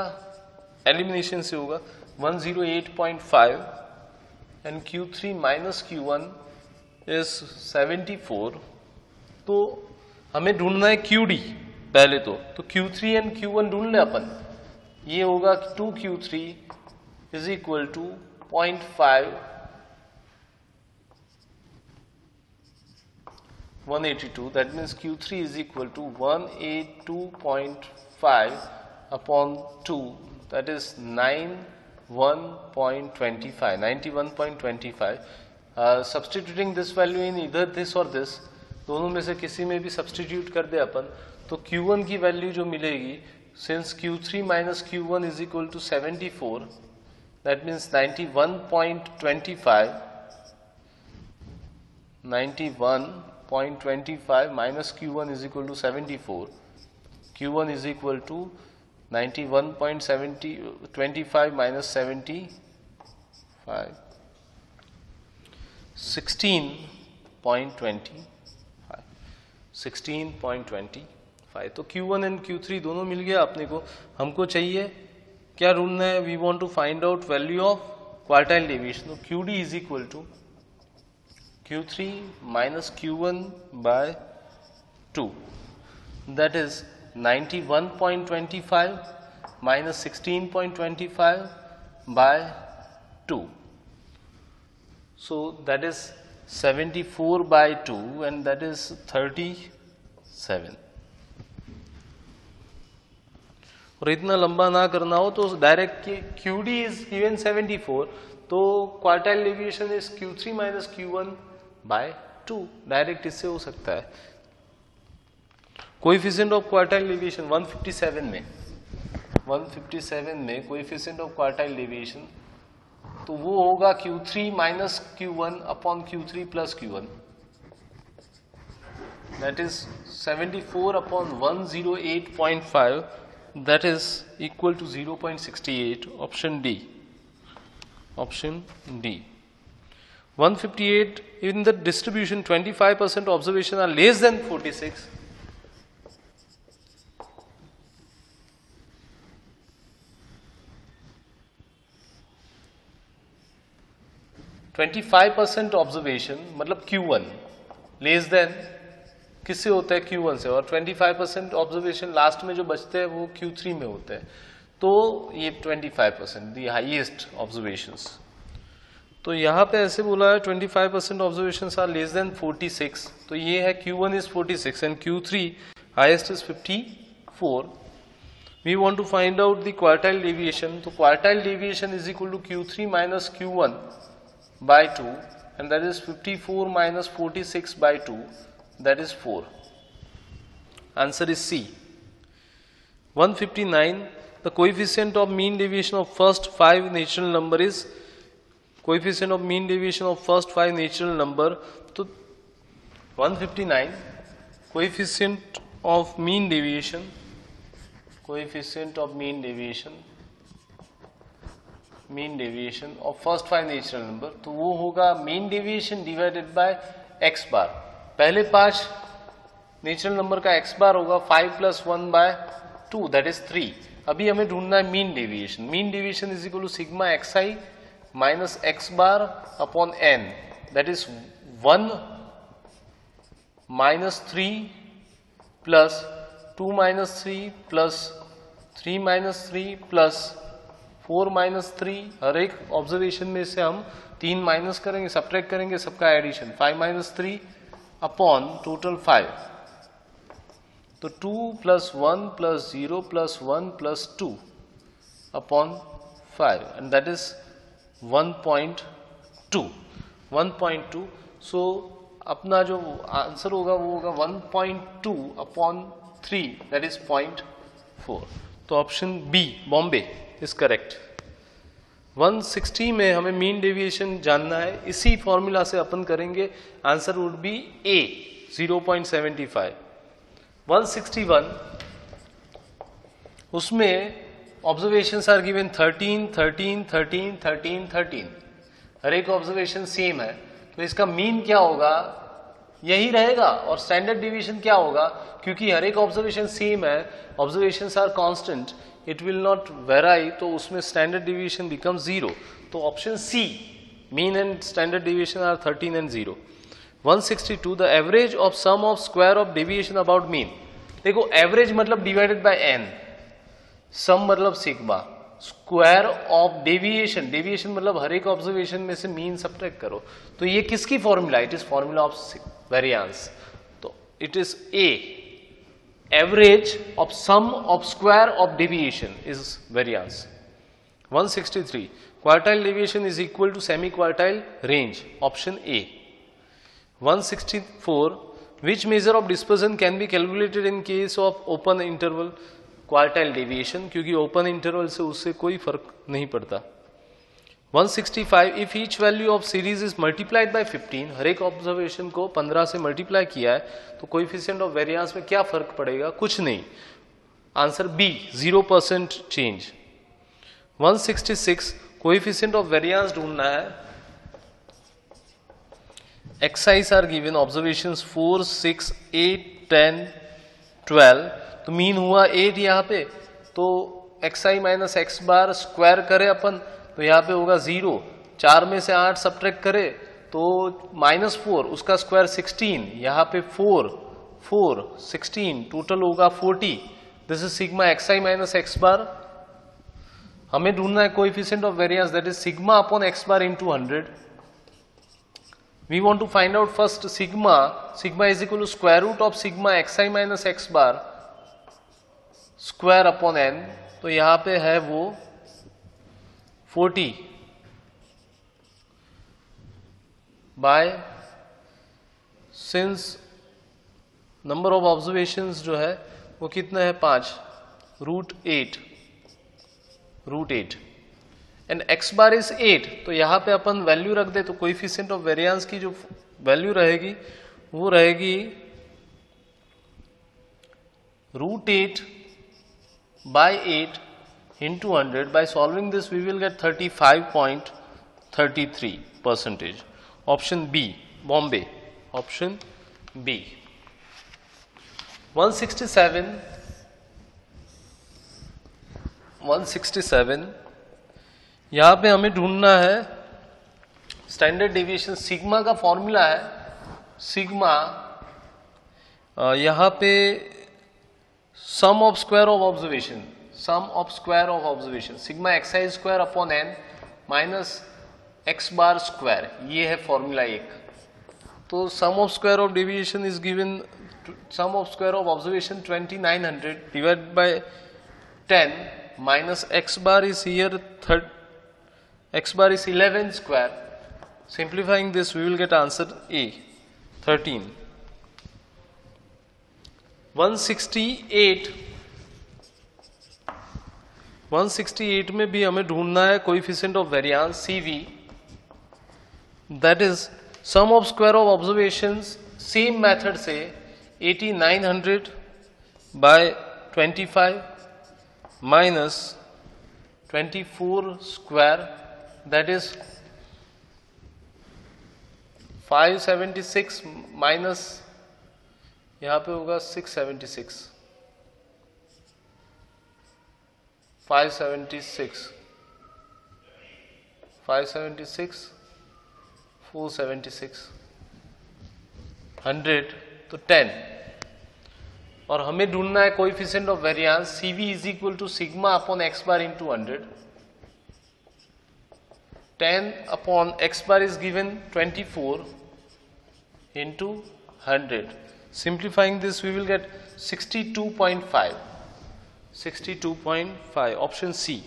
एलिमिनेशन से होगा. 108.5 and Q3 minus Q1 is 74. तो हमें ढूंढना है QD पहले तो Q3 एंड Q1 ढूंढ ले अपन. ये होगा 2Q3 is equal to 0.5 182. That means Q3 is equal to 182.5 upon 2. That is 91.25. Substituting this value in either this or this, दोनों में से किसी में भी substitute कर दे अपन, तो Q1 की वैल्यू जो मिलेगी, since Q3 minus Q1 is equal to 74, that means 91.25. 91.25 minus Q1 is equal to 74. Q1 is equal to 91.25 minus 75. 16.25. 16.25. तो Q1 एंड Q3 दोनों मिल गया अपने को. हमको चाहिए क्या ढूंढना है? We want to find out value of quartile deviation. तो QD is equal to Q3 minus Q1 by 2. That is 91.25 minus 16.25 by 2. So that is 74 by 2 and that is 37. और इतना लंबा ना करना हो तो डायरेक्ट QD is given 74. तो quartile deviation is Q3 minus Q1 by 2. Direct इससे हो सकता है. कोएफिशिएंट ऑफ क्वार्टाइल डेविएशन 157 में कोएफिशिएंट ऑफ क्वार्टाइल डेविएशन तो वो होगा Q3 minus Q1 upon Q3 plus Q1. That is 74 upon 108.5. That is equal to 0.68. Option D. Option D. 158, in the distribution 25% observation are less than 46. 25% observation मतलब Q1 less than किससे होता है? Q1 से. और 25% observation last में जो बचते हैं वो Q3 में होते हैं. तो ये 25% दी हाईएस्ट ऑब्जर्वेशंस. तो यहाँ पे ऐसे बोला है 25% ऑब्जर्वेशंस आर लेस देन 46. तो ये है Q1 is 46 and Q3 highest is 54. We want to find out the quartile deviation. तो quartile deviation is equal to Q3 minus Q1 by 2 and that is 54 minus 46 by 2, that is 4. Answer is C. 159, the coefficient of mean deviation of first 5 natural number is coefficient of mean deviation of first 5 natural number. So 159 coefficient of mean deviation of first 5 natural number, तो वो होगा mean deviation divided by x bar. पहले 5 natural number का x बार होगा 5 plus 1 by 2 that is 3. अभी हमें ढूंढना है mean deviation. Mean deviation is equal to sigma xi minus x bar upon n that is 1 minus 3 plus 2 minus 3 plus 3 minus 3 plus 4 minus 3. हर एक observation में से हम 3 माइनस करेंगे, सब्ट्रैक्ट करेंगे, सबका एडिशन 5 माइनस 3 अपॉन टोटल 5. तो 2 plus 1 plus 0 plus 1 plus 2 upon 5 and that is 1.2. 1.2. सो अपना जो आंसर होगा वो होगा 1.2 अपॉन 3 दैट इज 0.4. तो option B Bombay is correct. 160 में हमें मीन डेविएशन जानना है. इसी फॉर्मूला से अपन करेंगे. आंसर वुड बी ए 0.75. 161 उसमें ऑब्जर्वेशंस आर गिवन 13 13 13 13 13. हर एक ऑब्जर्वेशन सेम है तो इसका मीन क्या होगा, यही रहेगा. और स्टैंडर्ड डिवीजन क्या होगा, क्योंकि हर एक ऑब्जर्वेशन सेम है, observations are constant, it will not vary, तो उसमें स्टैंडर्ड डिवीजन बिकम 0. तो option C mean and standard division are 13 and 0. 162 the average of sum of square of deviation about mean. देखो एवरेज मतलब divided by N, sum मतलब sigma, square of deviation, deviation मतलब हर एक observation में से mean subtract करो. तो ये किसकी formula, it is formula of variance. तो it is a average of sum of square of deviation is variance. 163 quartile deviation is equal to semi quartile range, option A. 164 which measure of dispersion can be calculated in case of open interval quartile deviation, क्योंकि open interval से उससे कोई फर्क नहीं पड़ता. 165 if each value of series is multiplied by 15, हर एक observation को 15 से मल्टीप्लाई किया है तो कोएफिशिएंट ऑफ वेरिएंस में क्या फर्क पड़ेगा, कुछ नहीं. Answer B 0% change. 166 coefficient of variance ढूंढना है. Exercise are given observations 4 6 8 10 12. तो मीन हुआ 8 यहाँ पे, तो xi minus X bar square करे अपन तो यहाँ पे होगा 0. 4 में से 8 सब्ट्रैक्ट करे तो -4, उसका स्क्वायर 16, यहाँ पे 4 4 16 टोटल होगा 40. This is sigma xi minus X bar. हमें ढूंढना है coefficient of variance that is sigma upon x bar into 100. We want to find out first sigma. Sigma is equal to square root of sigma xi minus X bar square upon n. तो यहाँ पे है वो 40 by, since number of observations जो है वो कितना है 5, root 8 and X bar is 8. तो यहां पे अपन वैल्यू रख दे तो कोएफिशिएंट ऑफ वेरिएंस की जो वैल्यू रहेगी वो रहेगी root 8 bye 8 into 100. By solving this we will get 35.33%. Option B Bombay. Option B. 167 यहाँ पे हमें ढूंढना है स्टैंडर्ड डेविएशन. सिग्मा का फॉर्मूला है सिग्मा, यहाँ पे sum of square of observation, sum of square of observation sigma xi square upon n minus X bar square, ये है फॉर्मूला 1. तो sum of square of deviation is given, sum of square of observation 2900 divide by 10 minus X bar is here x bar is 11 square. Simplifying this we will get answer A 13. 168 में भी हमें ढूंढना है coefficient of variance CV, that is sum of square of observations same method से 8900 by 25 minus 24 square, that is 576 minus यहाँ पे होगा 676. 576, 576, 476, 100 तो 10, और हमें ढूंढना है coefficient of variance CV is equal to sigma upon x bar into 100. 10 upon x bar is given 24 into 100. Simplifying this, we will get 62.5. 62.5. Option C.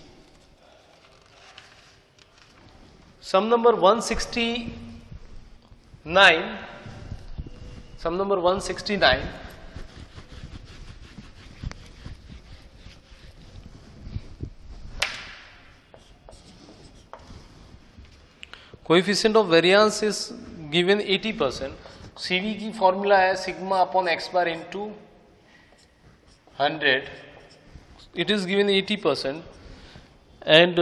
Sum number 169. Sum number 169. Coefficient of variance is given 80%. CV की formula है sigma upon x bar into 100. It is given 80% and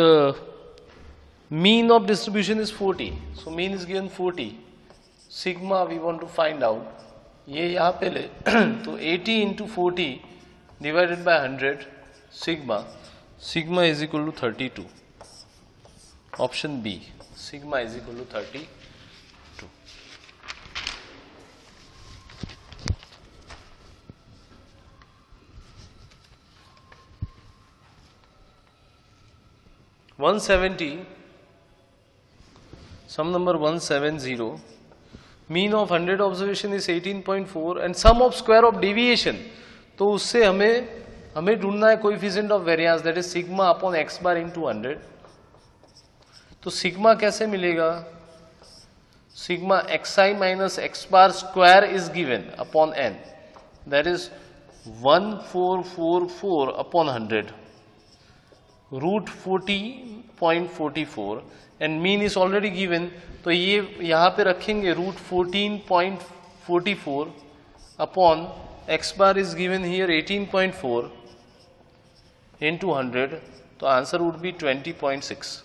mean of distribution is 40. So mean is given 40. Sigma we want to find out. ये यहाँ पे ले तो 80 into 40 divided by 100. Sigma is equal to 32. Option B. Sigma is equal to 32. Sum number 170. Mean of 100 observation is 18.4 and sum of square of deviation. तो उससे हमें ढूंढना है coefficient of variance that is sigma upon x bar into 100. तो sigma कैसे मिलेगा? Sigma xi minus x bar square is given upon n, that is 1444 upon 100, root 40.44 and mean is already given. तो ये यहाँ पे रखेंगे root 14.44 upon x bar is given here 18.4 into 100. तो answer would be 20.6.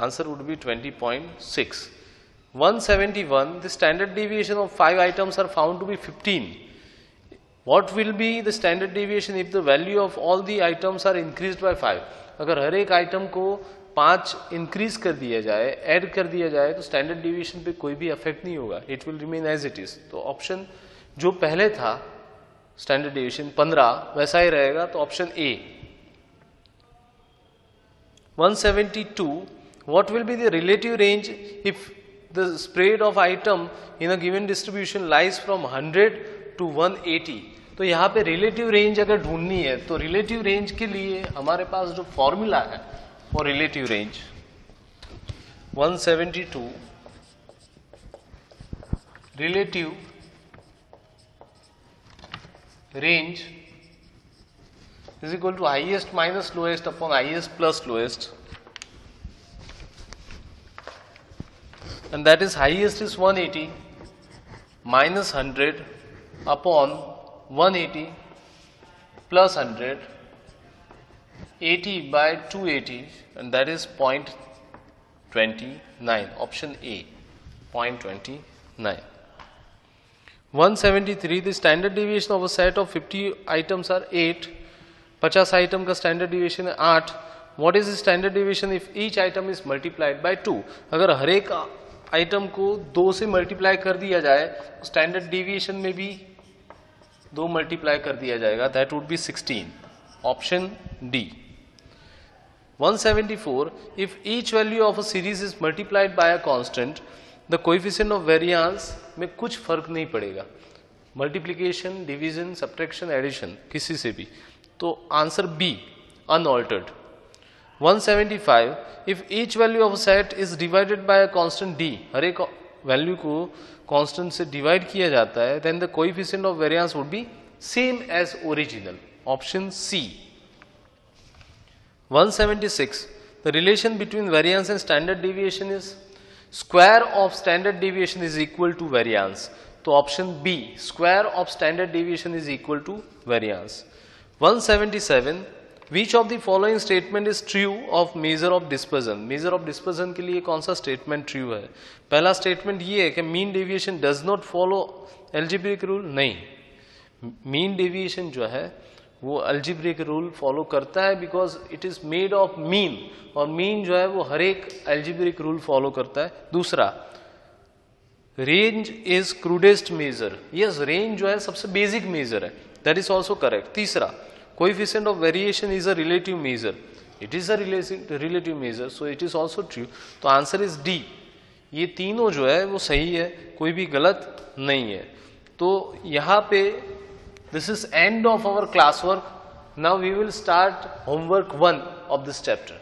Answer would be 20.6. 171. The standard deviation of 5 items are found to be 15. What will be the standard deviation if the value of all the items are increased by 5? अगर हर एक item को 5 increase कर दिया जाए, add कर दिया जाए, तो स्टैंडर्ड डिविएशन पे कोई भी इफेक्ट नहीं होगा. It will remain as it is. तो ऑप्शन जो पहले था स्टैंडर्ड डिविएशन 15 वैसा ही रहेगा. तो option A. 172. What will be the relative range if the spread of item in a given distribution lies from 100 to 180? तो यहाँ पे रिलेटिव रेंज अगर ढूंढनी है तो रिलेटिव रेंज के लिए हमारे पास जो फॉर्मूला है for relative range 172 relative range is equal to highest minus lowest upon highest plus lowest. And that is highest is 180 minus 100 upon 180 plus 100, 80 by 280, and that is 0.29. Option A, 0.29. 173. The standard deviation of a set of 50 items are 8. 50 item का standard deviation है 8. What is the standard deviation if each item is multiplied by 2? अगर हर एक item को 2 से multiply कर दिया जाए, स्टैंडर्ड डिविएशन में भी 2 मल्टीप्लाई कर दिया जाएगा, that would B 16. Option D. 174. If each value of a series is multiplied bye a constant, the coefficient of variance में कुछ फर्क नहीं पड़ेगा, मल्टीप्लिकेशन, डिवीजन, सब्ट्रैक्शन, एडिशन, किसी से भी. तो answer B, unaltered. 175. If each value of set is divided by a constant D, हर एक वैल्यू को कांस्टेंट से डिवाइड किया जाता है, then the coefficient of variance would be same as original. Option C. 176. The relation between variance and standard deviation is square of standard deviation is equal to variance. तो option B, square of standard deviation is equal to variance. 177. Which of the following statement is true of measure of dispersion? measure of dispersion के लिए कौन सा statement true है? पहला statement ये है कि mean deviation does not follow algebraic rule. नहीं, मीन डेविएशन जो है वो अलजेब्रिक रूल फॉलो करता है because it is made of mean, और मीन जो है वो हर एक अलजेब्रिक रूल फॉलो करता है। दूसरा, range is crudest measure, yes range जो है सबसे बेसिक मेजर है, दैट इज ऑल्सो करेक्ट। तीसरा, coefficient of variation is a relative measure, it is a relative measure, so it is also true. तो answer is D. ये तीनों जो है वो सही है, कोई भी गलत नहीं है। तो यहां पे this is end of our class work. Now we will start homework 1 of this chapter.